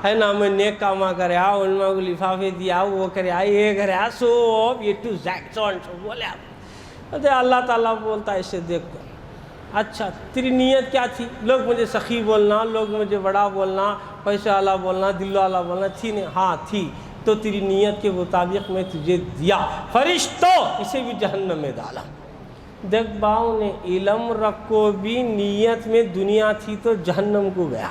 S2: ہے نا، میں نیک کاما کریا، علماء کو لفافے دیا، وہ کریا، یہ کریا، سو یہ ٹو زیک سو بولے آپ۔ اللہ تعالیٰ بولتا ایسے دیکھ کر، اچھا تیری نیت کیا تھی؟ لوگ مجھے سخی بولنا، لوگ مجھے بڑا بولنا، پیسہ والا بولنا، دل والا بولنا، تھی نہیں؟ ہاں تھی، تو تیری نیت کے مطابق میں تجھے دیا، فرشتو اسے بھی جہنم میں ڈالا۔ دیکھ باؤں نے علم رکھو بھی نیت میں دنیا تھی تو جہنم کو گیا،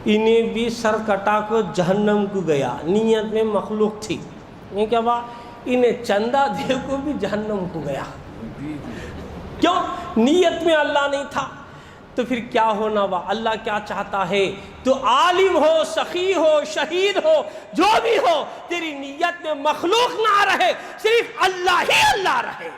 S2: انہیں بھی سر کٹا کو جہنم کو گیا، نیت میں مخلوق تھی، یہ کیا با انہیں چندہ دے کو بھی جہنم کو گیا۔ کیوں؟ نیت میں اللہ نہیں تھا۔ تو پھر کیا ہونا با؟ اللہ کیا چاہتا ہے؟ تو عالم ہو، سخی ہو، شہید ہو، جو بھی ہو، تیری نیت میں مخلوق نہ رہے، صرف اللہ ہی اللہ رہے،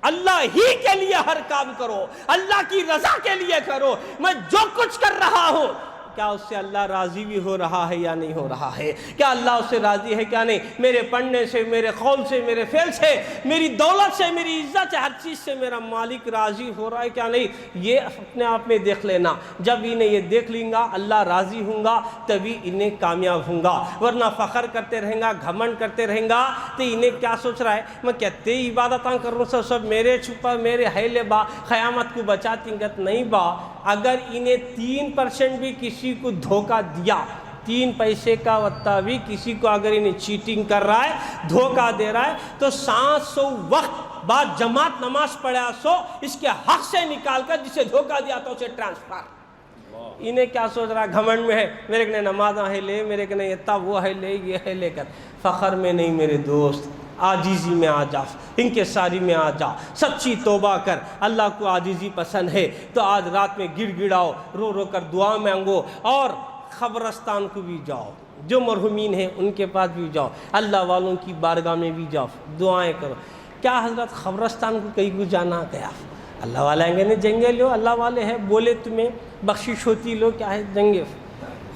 S2: اللہ ہی کے لیے ہر کام کرو، اللہ کی رضا کے لیے کرو۔ میں جو کچھ کر رہا ہوں کیا اس سے اللہ راضی بھی ہو رہا ہے یا نہیں ہو رہا ہے؟ کیا اللہ اس سے راضی ہے کیا نہیں؟ میرے پڑھنے سے، میرے قول سے، میرے فعل سے، میری دولت سے، میری عزت سے، ہر چیز سے میرا مالک راضی ہو رہا ہے کیا نہیں؟ یہ اپنے آپ میں دیکھ لینا۔ جب انہیں یہ دیکھ لیں گا اللہ راضی ہوں گا تبھی انہیں کامیاب ہوں گا، ورنہ فخر کرتے رہیں گا، گھمنڈ کرتے رہیں گا تو انہیں کیا سوچ رہا ہے میں کہتے عبادتاں کر رہا ہوں، سب میرے چھپا میرے ہے لے با، قیامت کو بچاتی گت نہیں با۔ اگر انہیں 3% بھی کسی کو دھوکہ دیا، 3 پیسے کا وطا بھی کسی کو اگر انہیں چیٹنگ کر رہا ہے، دھوکہ دے رہا ہے، تو 700 وقت بعد جماعت نماز پڑھا سو اس کے حق سے نکال کر جسے دھوکہ دیا تو اسے ٹرانسفر۔ انہیں کیا سوچ رہا ہے؟ گھمنڈ میں ہے، میرے کنے نماز ہے لے، میرے کنے اتنا وہ ہے لے، یہ ہے لے کر۔ فخر میں نہیں میرے دوست، عاجزی میں آ جا، انکساری میں آ جا، سچی توبہ کر۔ اللہ کو عاجزی پسند ہے تو آج رات میں گڑ گڑاؤ، رو رو کر دعا مانگو، اور قبرستان کو بھی جاؤ، جو مرحومین ہیں ان کے پاس بھی جاؤ، اللہ والوں کی بارگاہ میں بھی جاؤ، دعائیں کرو۔ کیا حضرت قبرستان کو کہیں کو جانا گیا؟ اللہ والے آئیں گے نہیں جنگے لو، اللہ والے ہیں، بولے تمہیں بخشش ہوتی لو، کیا ہے جنگے؟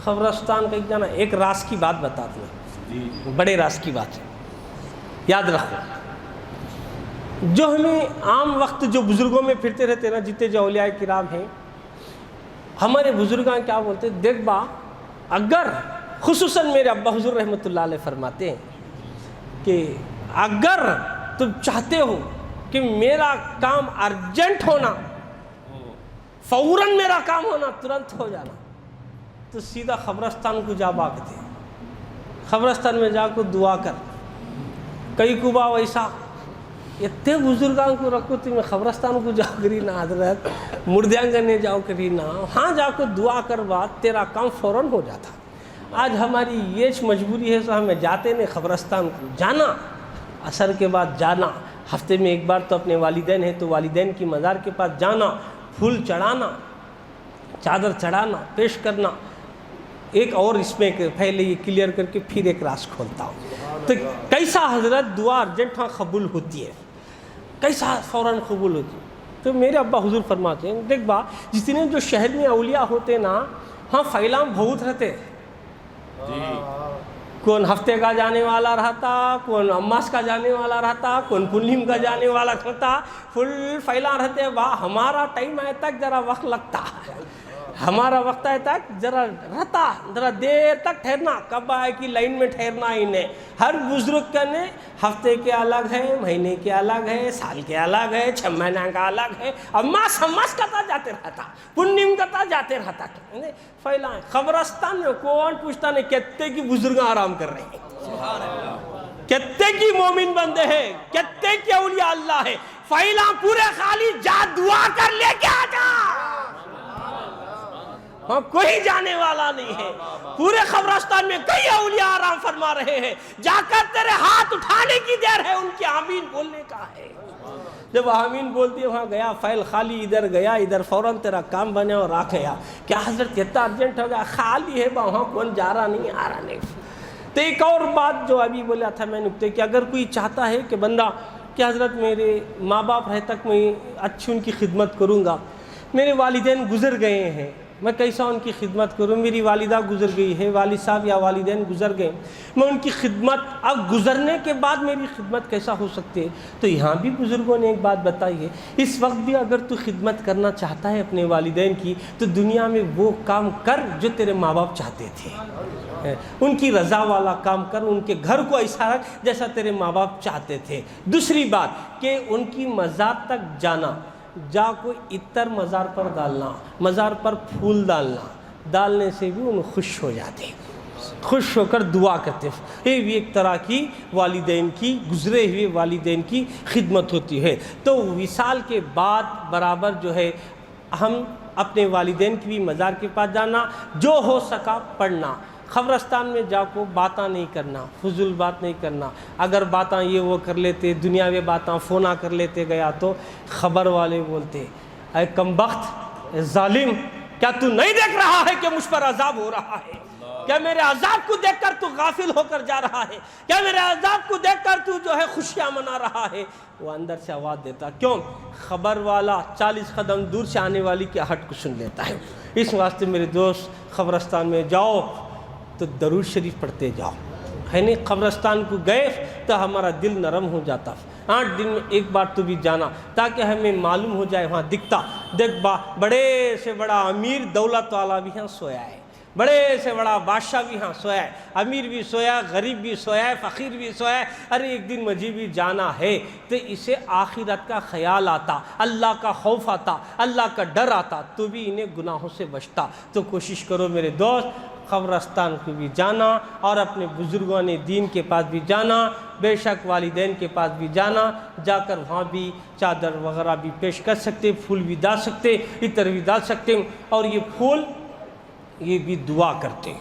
S2: قبرستان کہیں جانا۔ ایک راز کی بات بتاتا ہوں، بڑے راز کی بات ہے، یاد رکھو۔ جو ہمیں عام وقت جو بزرگوں میں پھرتے رہتے ہیں نا، جتنے جو اولیاء کرام ہیں، ہمارے بزرگاں کیا بولتے ہیں؟ دیکھ با، اگر خصوصاً میرے ابا حضور رحمۃ اللہ علیہ فرماتے ہیں کہ اگر تم چاہتے ہو کہ میرا کام ارجنٹ ہونا، فوراً میرا کام ہونا، ترنت ہو جانا، تو سیدھا قبرستان کو جا باغتے، قبرستان میں جا کو دعا کر۔ کئی کبا ویسا اتنے بزرگاں کو رکھو، تمہیں قبرستان کو جاؤ کری نا حضرت، مردیاں گنے جاؤ کری نا، ہاں جا کو دعا کر بات تیرا کام فوراً ہو جاتا۔ آج ہماری یہ مجبوری ہے، سو ہمیں جاتے نہیں قبرستان کو، جانا عصر کے بعد جانا، ہفتے میں ایک بار تو اپنے والدین ہیں تو والدین کی مزار کے پاس جانا، پھول چڑھانا، چادر چڑھانا، پیش کرنا۔ ایک اور اس میں پہلے یہ کلیئر کر کے پھر ایک راز کھولتا ہوں، تو کیسا حضرت دعا ارجنٹ ہاں قبول ہوتی ہے، کیسا فوراً قبول ہوتی ہے؟ تو میرے ابا حضور فرماتے ہیں، دیکھ با، جتنے جو شہر میں اولیاء ہوتے نا، ہاں فیلام بہت رہتے، کون ہفتے کا جانے والا رہتا، کون اماس کا جانے والا رہتا، کون پنیم کا جانے والا رہتا، فل فیلا رہتے با۔ ہمارا ٹائم آئے تک ذرا وقت لگتا ہے، ہمارا وقت آتا ہے ذرا رہتا ذرا دیر تک ٹھہرنا، کب آئے کہ لائن میں ٹھہرنا ہی نہیں. ہر بزرگ کا نے ہفتے کے الگ ہے، مہینے کے الگ ہے، سال کے الگ ہے، 6 مہینہ کا الگ ہے. اب ماس کتا جاتے رہتا، پنیم کتا جاتے رہتا. پھیلائیں قبرستان میں کون پوچھتا نہیں کتے کی بزرگ آرام کر رہے ہیں، کتے کی مومن بندے ہیں، کتے کی اولیاء اللہ ہے. پھیلا پورے خالی جا دعا کر لے کے آ جا. کوئی جانے والا نہیں ہے. پورے قبرستان میں کئی اولیاء آرام فرما رہے ہیں. جا کر تیرے ہاتھ اٹھانے کی دیر ہے، ان کی آمین بولنے کا ہے. جب آمین بولتی ہے وہاں گیا، فائل خالی ادھر گیا ادھر، فوراً تیرا کام بنے اور آ گیا. کیا حضرت اتنا ارجنٹ ہو گیا؟ خالی ہے وہاں کون جا رہا نہیں آ رہا نہیں. تو ایک اور بات جو ابھی بولا تھا میں نکتے کہ اگر کوئی چاہتا ہے کہ بندہ کہ حضرت میرے ماں باپ رہے تک میں اچھی ان کی خدمت کروں گا، میرے والدین گزر گئے ہیں، میں کیسا ان کی خدمت کروں؟ میری والدہ گزر گئی ہے، والد صاحب یا والدین گزر گئے، میں ان کی خدمت اب گزرنے کے بعد میری خدمت کیسا ہو سکتی ہے؟ تو یہاں بھی بزرگوں نے ایک بات بتائی ہے، اس وقت بھی اگر تو خدمت کرنا چاہتا ہے اپنے والدین کی تو دنیا میں وہ کام کر جو تیرے ماں باپ چاہتے تھے. ان کی رضا والا کام کر، ان کے گھر کو ایسا رکھ جیسا تیرے ماں باپ چاہتے تھے. دوسری بات کہ ان کی مزار تک جانا، جا کو عطر مزار پر ڈالنا، مزار پر پھول ڈالنے سے بھی ان خوش ہو جاتے، خوش ہو کر دعا کرتے. یہ بھی ایک طرح کی والدین کی، گزرے ہوئے والدین کی خدمت ہوتی ہے. تو وصال کے بعد برابر جو ہے ہم اپنے والدین کی بھی مزار کے پاس جانا، جو ہو سکا پڑھنا. قبرستان میں جا کو باتاں نہیں کرنا، فضول بات نہیں کرنا. اگر باتاں یہ وہ کر لیتے، دنیاوی باتاں فونا کر لیتے گیا تو خبر والے بولتے اے کمبخت، اے ظالم، کیا تو نہیں دیکھ رہا ہے کہ مجھ پر عذاب ہو رہا ہے؟ کیا میرے عذاب کو دیکھ کر تو غافل ہو کر جا رہا ہے؟ کیا میرے عذاب کو دیکھ کر تو جو ہے خوشیاں منا رہا ہے؟ وہ اندر سے آواز دیتا. کیوں؟ خبر والا 40 قدم دور سے آنے والی کی آہٹ کو سن لیتا ہے. اس واسطے میرے دوست قبرستان میں جاؤ تو درود شریف پڑھتے جاؤ. ہے نہیں؟ قبرستان کو گئے تو ہمارا دل نرم ہو جاتا. 8 دن میں ایک بار تو بھی جانا تاکہ ہمیں معلوم ہو جائے. وہاں دکھتا دیکھ بڑے سے بڑا امیر دولت والا بھی ہاں سویا ہے، بڑے سے بڑا بادشاہ بھی ہاں سویا ہے، امیر بھی سویا، غریب بھی سویا ہے، فقیر بھی سویا ہے. ارے ایک دن مجھے بھی جانا ہے. تو اسے آخرت کا خیال آتا، اللہ کا خوف آتا، اللہ کا ڈر آتا تو بھی انہیں گناہوں سے بچتا. تو کوشش کرو میرے دوست قبرستان کو بھی جانا اور اپنے بزرگوں نے دین کے پاس بھی جانا، بے شک والدین کے پاس بھی جانا. جا کر وہاں بھی چادر وغیرہ بھی پیش کر سکتے، پھول بھی ڈال سکتے، عطر بھی ڈال سکتے. اور یہ پھول یہ بھی دعا کرتے،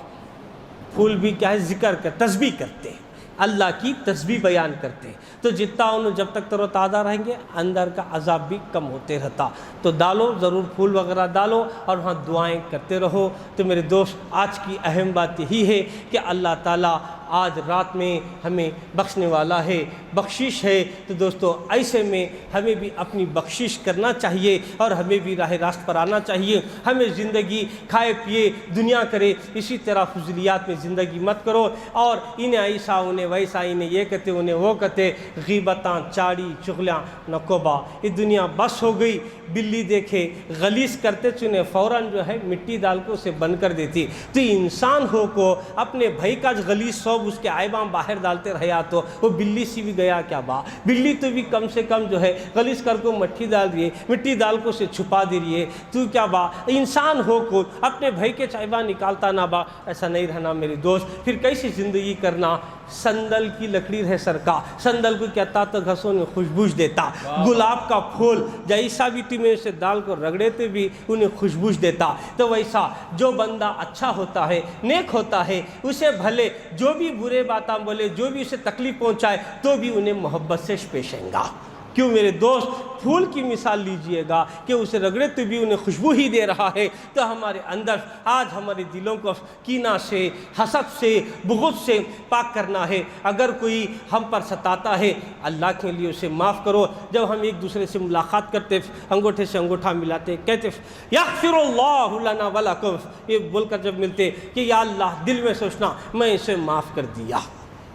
S2: پھول بھی کیا ہے ذکر کر، تسبیح کرتے، اللہ کی تسبیح بیان کرتے. تو جتنا انہوں جب تک تر و تازہ رہیں گے اندر کا عذاب بھی کم ہوتے رہتا. تو ڈالو ضرور، پھول وغیرہ ڈالو اور وہاں دعائیں کرتے رہو. تو میرے دوست آج کی اہم بات یہی ہے کہ اللہ تعالیٰ آج رات میں ہمیں بخشنے والا ہے، بخشش ہے. تو دوستو ایسے میں ہمیں بھی اپنی بخشش کرنا چاہیے اور ہمیں بھی راہ راست پر آنا چاہیے. ہمیں زندگی کھائے پیے دنیا کرے، اسی طرح فضولیات میں زندگی مت کرو. اور انہیں ایسا انہیں ویسا، انہیں یہ کہتے انہیں وہ کہتے، غیبتاں چاڑی چغلیاں نکوبا. یہ دنیا بس ہو گئی. بلی دیکھے غلیظ کرتے چنے فوراً جو ہے مٹی ڈال کے اسے بند کر دیتی. تو انسان ہو کو اپنے بھائی کا غلیظ سوب اس کے عیباں باہر ڈالتے رہا تو وہ بلی سی بھی گیا کیا با. بلی تو بھی کم سے کم جو ہے غلیظ کر کو مٹی ڈال رہی ہے، مٹی ڈال کو اسے چھپا دے رہی ہے. تو کیا با انسان ہو کو اپنے بھائی کے عیباں نکالتا نہ با. ایسا نہیں رہنا میرے دوست. پھر کیسی زندگی کرنا؟ سندل کی لکڑی رہ سر کا، سندل کو کہتا تو گھسوں نے خوشبو دیتا. گلاب کا پھول جیسا بھی میں اسے ڈال کر رگڑے بھی انہیں خوشبو دیتا. تو ویسا جو بندہ اچھا ہوتا ہے، نیک ہوتا ہے، اسے بھلے جو بھی برے باتاں بولے، جو بھی اسے تکلیف پہنچائے تو بھی انہیں محبت سے پیش آئیں گا. کیوں میرے دوست؟ پھول کی مثال لیجئے گا کہ اسے رگڑے تو بھی انہیں خوشبو ہی دے رہا ہے. تو ہمارے اندر آج ہمارے دلوں کو کینہ سے، حسد سے، بغض سے پاک کرنا ہے. اگر کوئی ہم پر ستاتا ہے اللہ کے لیے اسے معاف کرو. جب ہم ایک دوسرے سے ملاقات کرتے، انگوٹھے سے انگوٹھا ملاتے، کہتے یغفر اللہ لنا ولکم، یہ بول کر جب ملتے کہ یا اللہ، دل میں سوچنا میں اسے معاف کر دیا.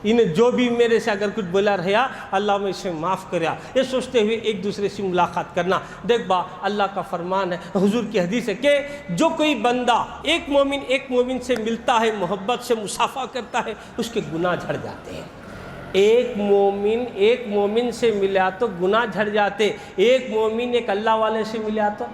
S2: انہیں جو بھی میرے سے اگر کچھ بولا رہا اللہ میں اسے معاف کریا، یہ سوچتے ہوئے ایک دوسرے سے ملاقات کرنا۔ دیکھ با اللہ کا فرمان ہے، حضور کی حدیث ہے کہ جو کوئی بندہ ایک مومن سے ملتا ہے، محبت سے مصافحہ کرتا ہے، اس کے گناہ جھڑ جاتے ہیں۔ ایک مومن سے ملا تو گناہ جھڑ جاتے، ایک مومن ایک اللہ والے سے ملا تو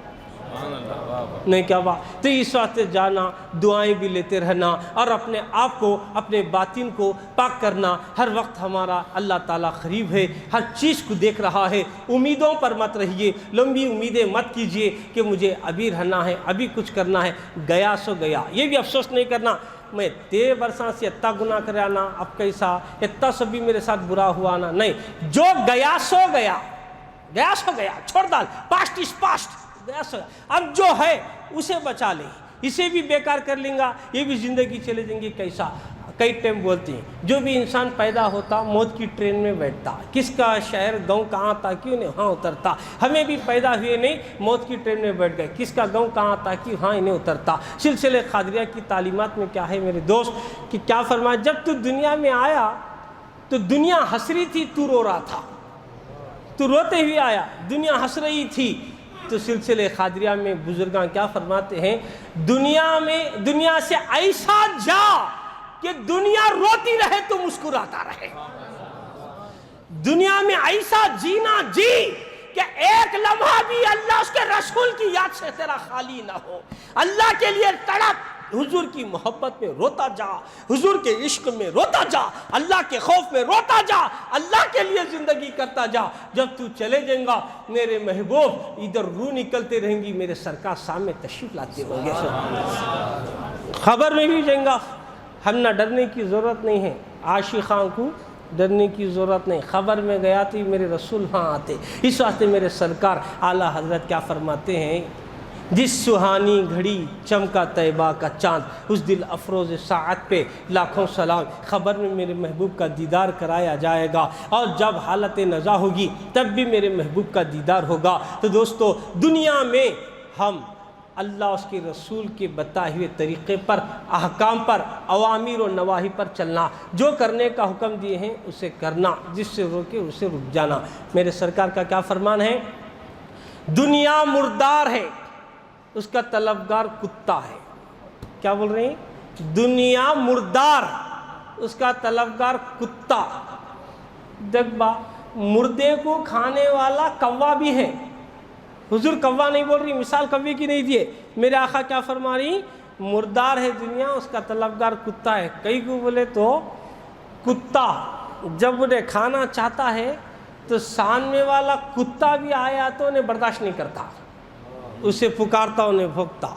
S2: نہیں کیا بات۔ تو اس واسطے جانا، دعائیں بھی لیتے رہنا اور اپنے آپ کو، اپنے باطن کو پاک کرنا۔ ہر وقت ہمارا اللہ تعالیٰ قریب ہے، ہر چیز کو دیکھ رہا ہے۔ امیدوں پر مت رہیے، لمبی امیدیں مت کیجئے کہ مجھے ابھی رہنا ہے، ابھی کچھ کرنا ہے، گیا سو گیا۔ یہ بھی افسوس نہیں کرنا میں 13 برساں سے اتنا گناہ کرے آنا، اب کیسا اتنا سب بھی میرے ساتھ برا ہوا نا، نہیں، جو گیا سو گیا، گیا سو گیا، چھوڑ ڈال، پاسٹ از پاسٹ، گیا سو گیا۔ اب جو ہے اسے بچا لیں، اسے بھی بیکار کر لیں گا، یہ بھی زندگی چلے جائیں گی کیسا۔ کئی ٹائم بولتے ہیں جو بھی انسان پیدا ہوتا موت کی ٹرین میں بیٹھتا، کس کا شہر گاؤں کہاں تھا کیوں نہیں وہاں اترتا۔ ہمیں بھی پیدا ہوئے نہیں، موت کی ٹرین میں بیٹھ گئے، کس کا گاؤں کہاں تھا کہ وہاں انہیں اترتا۔ سلسلہ قادریہ کی تعلیمات میں کیا ہے میرے دوست کہ کیا فرمایا، جب تو دنیا میں آیا تو دنیا ہنس رہی تھی، تو رو رہا تھا، تو روتے ہوئے آیا، دنیا ہنس رہی تھی۔ تو سلسلہ قادریہ میں بزرگاں کیا فرماتے ہیں، دنیا سے ایسا جا کہ دنیا روتی رہے تو مسکراتا رہے۔ دنیا میں ایسا جینا جی کہ ایک لمحہ بھی اللہ اس کے رسول کی یاد سے تیرا خالی نہ ہو۔ اللہ کے لیے تڑپ، حضور کی محبت میں روتا جا، حضور کے عشق میں روتا جا، اللہ کے خوف میں روتا جا، اللہ کے لیے زندگی کرتا جا۔ جب تو چلے جائیں گا میرے محبوب، ادھر روح نکلتے رہیں گی، میرے سرکار سامنے تشریف لاتے ہوں گے، خبر میں بھی جائیں گا۔ ہم نہ ڈرنے کی ضرورت نہیں ہے، عاشقاں کو ڈرنے کی ضرورت نہیں، خبر میں گیا تو میرے رسول ہاں آتے۔ اس واسطے میرے سرکار اعلیٰ حضرت کیا فرماتے ہیں، جس سہانی گھڑی چمکا طیبہ کا چاند، اس دل افروز ساعت پہ لاکھوں سلام۔ خبر میں میرے محبوب کا دیدار کرایا جائے گا، اور جب حالت نزا ہوگی تب بھی میرے محبوب کا دیدار ہوگا۔ تو دوستو، دنیا میں ہم اللہ اس کے رسول کے بتائے ہوئے طریقے پر، احکام پر، اوامر و نواہی پر چلنا، جو کرنے کا حکم دیے ہیں اسے کرنا، جس سے روکے اسے رک جانا۔ میرے سرکار کا کیا فرمان ہے، دنیا مردار ہے، اس کا طلبگار کتا ہے۔ کیا بول رہے ہیں، دنیا مردار، اس کا طلبگار کتا۔ دیکھ با، مردے کو کھانے والا کوا بھی ہے۔ حضور کوا نہیں بول رہی، مثال کوے کی نہیں دیے، میرے آقا کیا فرما رہی، مردار ہے دنیا، اس کا طلبگار کتا ہے۔ کئی کو بولے تو کتا جب انہیں کھانا چاہتا ہے تو سامنے والا کتا بھی آیا تو انہیں برداشت نہیں کرتا، اسے پکارتا، انہیں بھوکتا۔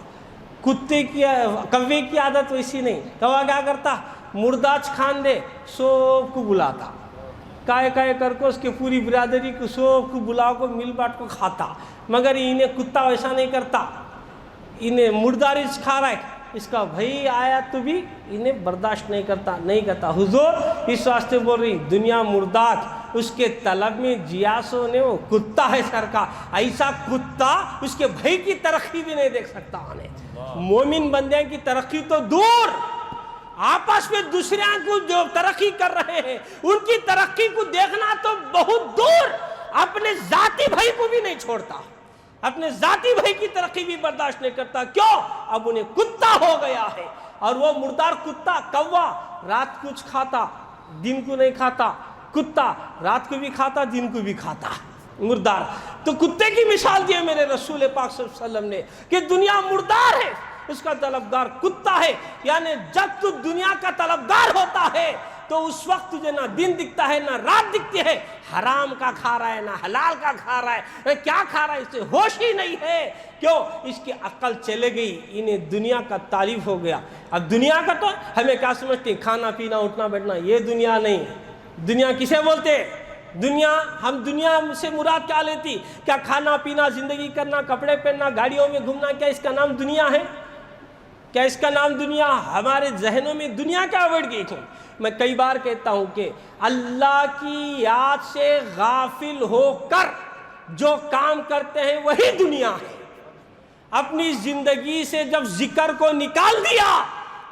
S2: کوے کی عادت ویسی نہیں، کوا کیا کرتا، مرداج کھان دے سب کو بلاتا، کائے کر کو اس کے پوری برادری کو سب کو بلا کو مل بانٹ کو کھاتا۔ مگر انہیں کتا ویسا نہیں کرتا، انہیں مرداری کھا رہا ہے، اس کا بھائی آیا تو بھی انہیں برداشت نہیں کرتا۔ حضور اس واسطے بول رہی، دنیا مردار، اس کے طلب میں جیاسو نے وہ کتا ہے سرکار، ایسا کتا اس کے بھائی کی ترقی بھی نہیں دیکھ سکتا۔ مومن بندے کی ترقی تو دور، آپس میں دوسرے کو جو ترقی کر رہے ہیں ان کی ترقی کو دیکھنا تو بہت دور، اپنے ذاتی بھائی کو بھی نہیں چھوڑتا، اپنے ذاتی بھائی کی ترقی بھی برداشت نہیں کرتا۔ کیوں؟ اب انہیں کتا ہو گیا ہے، اور وہ مردار کتا، کوا رات کچھ کھاتا دن کو نہیں کھاتا، کتا رات کو بھی کھاتا دن کو بھی کھاتا، مردار۔ تو کتے کی مثال دی ہے میرے رسول پاک صلی اللہ علیہ وسلم نے کہ دنیا مردار ہے، اس کا طلبگار کتا ہے۔ یعنی جب تو دنیا کا طلبگار ہوتا ہے تو اس وقت تجھے نہ دن دکھتا ہے نہ رات دکھتی ہے، حرام کا کھا رہا ہے نہ حلال کا کھا رہا ہے، کیا کھا رہا ہے اسے ہوش ہی نہیں ہے۔ کیوں؟ اس کی عقل چلے گئی، انہیں دنیا کا تعریف ہو گیا۔ اب دنیا کا تو ہمیں کیا سمجھتے ہیں، کھانا پینا اٹھنا بیٹھنا، یہ دنیا نہیں۔ دنیا کسے بولتے؟ دنیا، ہم دنیا سے مراد کیا لیتی؟ کیا کھانا پینا، زندگی کرنا، کپڑے پہننا، گاڑیوں میں گھومنا، کیا اس کا نام دنیا ہے؟ کیا اس کا نام دنیا؟ ہمارے ذہنوں میں دنیا کیا بڑھ گئی تھی؟ میں کئی بار کہتا ہوں کہ اللہ کی یاد سے غافل ہو کر جو کام کرتے ہیں وہی دنیا ہے۔ اپنی زندگی سے جب ذکر کو نکال دیا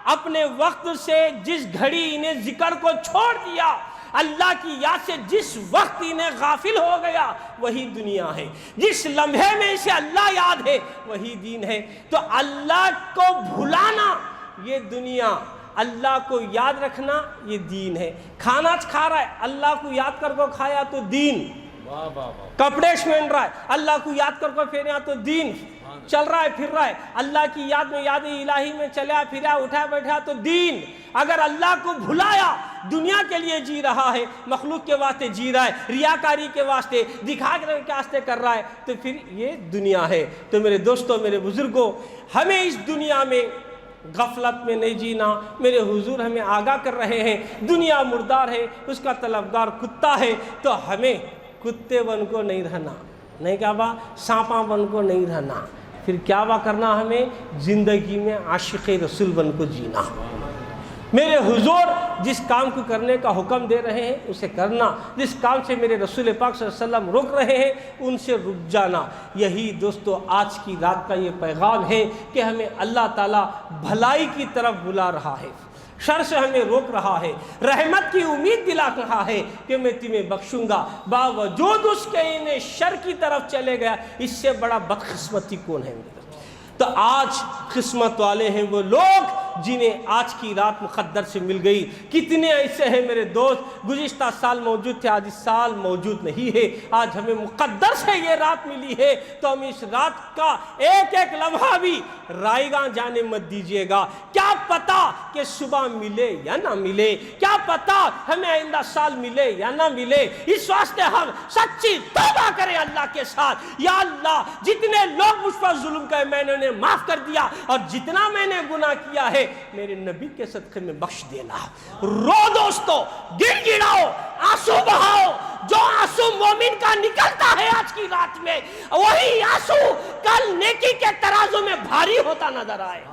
S2: اپنے وقت سے جس گھڑی انہیں ذکر کو چھوڑ دیا، اللہ کی یاد سے جس وقت انہیں غافل ہو گیا، وہی دنیا ہے۔ جس لمحے میں اسے اللہ یاد ہے وہی دین ہے۔ تو اللہ کو بھلانا یہ دنیا، اللہ کو یاد رکھنا یہ دین ہے۔ کھانا کھا رہا ہے، اللہ کو یاد کر کو کھایا تو دین۔ کپڑے پہن رہا ہے، اللہ کو یاد کر کو پہنا تو دین۔ چل رہا ہے پھر رہا ہے، اللہ کی یاد میں، یاد الہی میں چلا پھرا اٹھا بیٹھا تو دین۔ اگر اللہ کو بھلایا، دنیا کے لیے جی رہا ہے، مخلوق کے واسطے جی رہا ہے، ریاکاری کے واسطے، دکھانے کے واسطے کر رہا ہے، تو پھر یہ دنیا ہے۔ تو میرے دوستوں، میرے بزرگوں، ہمیں اس دنیا میں غفلت میں نہیں جینا۔ میرے حضور ہمیں آگاہ کر رہے ہیں، دنیا مردار ہے، اس کا طلبگار کتا ہے، تو ہمیں کتے بن کو نہیں رہنا، نہیں کیا با سانپاں بن کو نہیں رہنا، پھر کیا با کرنا، ہمیں زندگی میں عاشق رسول بن کو جینا۔ میرے حضور جس کام کو کرنے کا حکم دے رہے ہیں اسے کرنا، جس کام سے میرے رسول پاک صلی اللہ علیہ وسلم رک رہے ہیں ان سے رک جانا۔ یہی دوستو آج کی رات کا یہ پیغام ہے کہ ہمیں اللہ تعالیٰ بھلائی کی طرف بلا رہا ہے، شر سے ہمیں روک رہا ہے، رحمت کی امید دلا رہا ہے کہ میں تمہیں بخشوں گا، باوجود اس کے انہیں شر کی طرف چلے گیا۔ اس سے بڑا بدقسمتی کون ہے میرے؟ تو آج قسمت والے ہیں وہ لوگ جنہیں آج کی رات مقدر سے مل گئی۔ کتنے ایسے ہیں میرے دوست، گزشتہ سال موجود تھے، آج اس سال موجود نہیں ہے، آج ہمیں مقدر سے یہ رات ملی ہے، تو ہم اس رات کا ایک ایک لمحہ بھی رائے گاں جانے مت دیجئے گا۔ کیا پتا کہ صبح ملے یا نہ ملے، کیا پتا ہمیں آئندہ سال ملے یا نہ ملے۔ اس واسطے ہم سچی توبہ کریں اللہ کے ساتھ، یا اللہ جتنے لوگ مجھ پر ظلم کرے میں نے انہیں معاف کر دیا، اور جتنا میں نے گناہ کیا ہے میرے نبی کے صدقے میں بخش دینا۔ رو دوستو، گڑ گڑاؤ، آنسو بہاؤ۔ جو آنسو مومن کا نکلتا ہے آج کی رات میں، وہی آنسو کل نیکی کے ترازو میں بھاری ہوتا نظر آئے،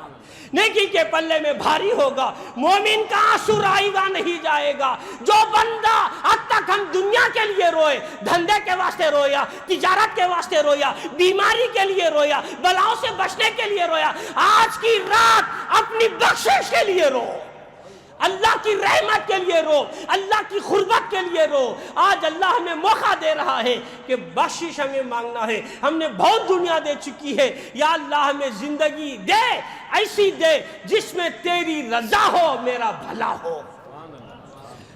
S2: نیکی کے پلے میں بھاری ہوگا۔ مومن کا آنسو رائے گا نہیں جائے گا۔ جو بندہ اب تک ہم دنیا کے لیے روئے، دھندے کے واسطے رویا، تجارت کے واسطے رویا، بیماری کے لیے رویا، بلاؤں سے بچنے کے لیے رویا، آج کی رات اپنی بخشش کے لیے رو، اللہ کی رحمت کے لیے رو، اللہ کی قربت کے لیے رو۔ آج اللہ ہمیں موقع دے رہا ہے کہ بخشش ہمیں مانگنا ہے۔ ہم نے بہت دنیا دے چکی ہے، یا اللہ ہمیں زندگی دے، ایسی دے جس میں تیری رضا ہو، میرا بھلا ہو۔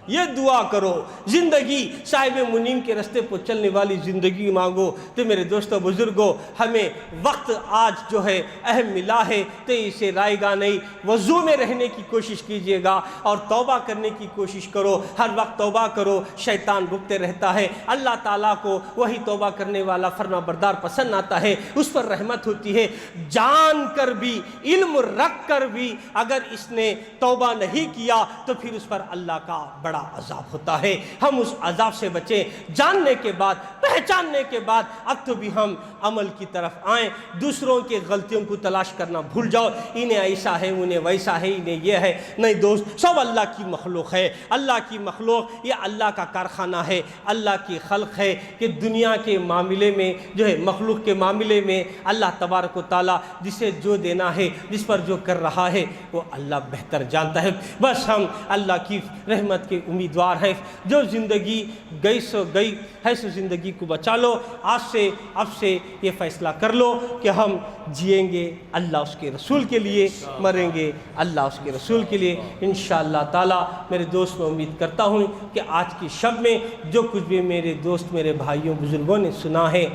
S2: یہ دعا کرو، زندگی صاحب منیم کے رستے پر چلنے والی زندگی مانگو۔ تو میرے دوستو بزرگوں، ہمیں وقت آج جو ہے اہم ملا ہے، تو اسے رائے گا نہیں، وضو میں رہنے کی کوشش کیجئے گا اور توبہ کرنے کی کوشش کرو۔ ہر وقت توبہ کرو، شیطان رکتے رہتا ہے، اللہ تعالیٰ کو وہی توبہ کرنے والا فرما بردار پسند آتا ہے، اس پر رحمت ہوتی ہے۔ جان کر بھی، علم رکھ کر بھی اگر اس نے توبہ نہیں کیا تو پھر اس پر اللہ کا بڑا عذاب ہوتا ہے۔ ہم اس عذاب سے بچیں، جاننے کے بعد، پہچاننے کے بعد اب تو بھی ہم عمل کی طرف آئیں۔ دوسروں کے غلطیوں کو تلاش کرنا بھول جاؤ، انہیں ایسا ہے، انہیں ویسا ہے، انہیں یہ ہے، نہیں دوست، سب اللہ کی مخلوق ہے۔ اللہ کی مخلوق یہ اللہ کا کارخانہ ہے، اللہ کی خلق ہے کہ دنیا کے معاملے میں جو ہے، مخلوق کے معاملے میں اللہ تبارک و تعالیٰ جسے جو دینا ہے، جس پر جو کر رہا ہے وہ اللہ بہتر جانتا ہے۔ بس ہم اللہ کی رحمت کے امیدوار ہیں۔ جو زندگی گئی سو گئی ہے، سو زندگی کو بچا لو۔ آج سے اب سے یہ فیصلہ کر لو کہ ہم جئیں گے اللہ اس کے رسول کے لیے، مریں گے اللہ اس کے رسول کے لیے انشاءاللہ تعالیٰ۔ میرے دوست، میں امید کرتا ہوں کہ آج کی شب میں جو کچھ بھی میرے دوست، میرے بھائیوں، بزرگوں نے سنا ہے،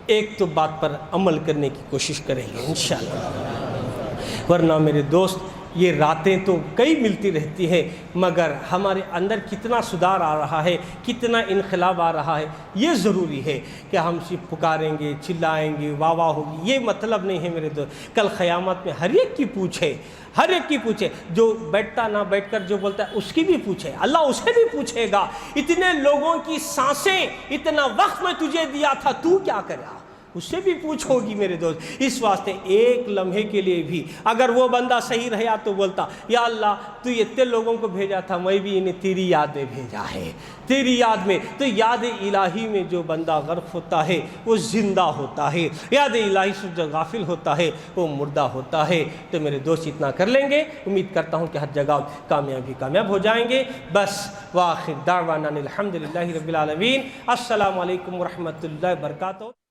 S2: ایک تو بات پر عمل کرنے کی کوشش کریں گے انشاءاللہ۔ ورنہ میرے دوست، یہ راتیں تو کئی ملتی رہتی ہے، مگر ہمارے اندر کتنا سدھار آ رہا ہے، کتنا انقلاب آ رہا ہے، یہ ضروری ہے کہ ہم صرف پکاریں گے، چلائیں گے، واہ واہ ہوگی، یہ مطلب نہیں ہے میرے دوست۔ کل قیامت میں ہر ایک کی پوچھے، ہر ایک کی پوچھے، جو بیٹھتا نہ بیٹھ کر جو بولتا ہے اس کی بھی پوچھے، اللہ اسے بھی پوچھے گا۔ اتنے لوگوں کی سانسیں، اتنا وقت میں تجھے دیا تھا، تو کیا کرا؟ اس سے بھی پوچھو گی میرے دوست۔ اس واسطے ایک لمحے کے لیے بھی اگر وہ بندہ صحیح رہا تو بولتا یا اللہ تو اتنے لوگوں کو بھیجا تھا، میں بھی انہیں تیری یاد میں بھیجا ہے، تیری یاد میں۔ تو یاد الہی میں جو بندہ غرق ہوتا ہے وہ زندہ ہوتا ہے، یاد الہی سے جو غافل ہوتا ہے وہ مردہ ہوتا ہے۔ تو میرے دوست اتنا کر لیں گے، امید کرتا ہوں کہ ہر جگہ کامیاب ہو جائیں گے۔ بس وآخر دعوانا الحمدللہ رب العالمین۔ السلام علیکم ورحمۃ اللہ وبرکاتہ۔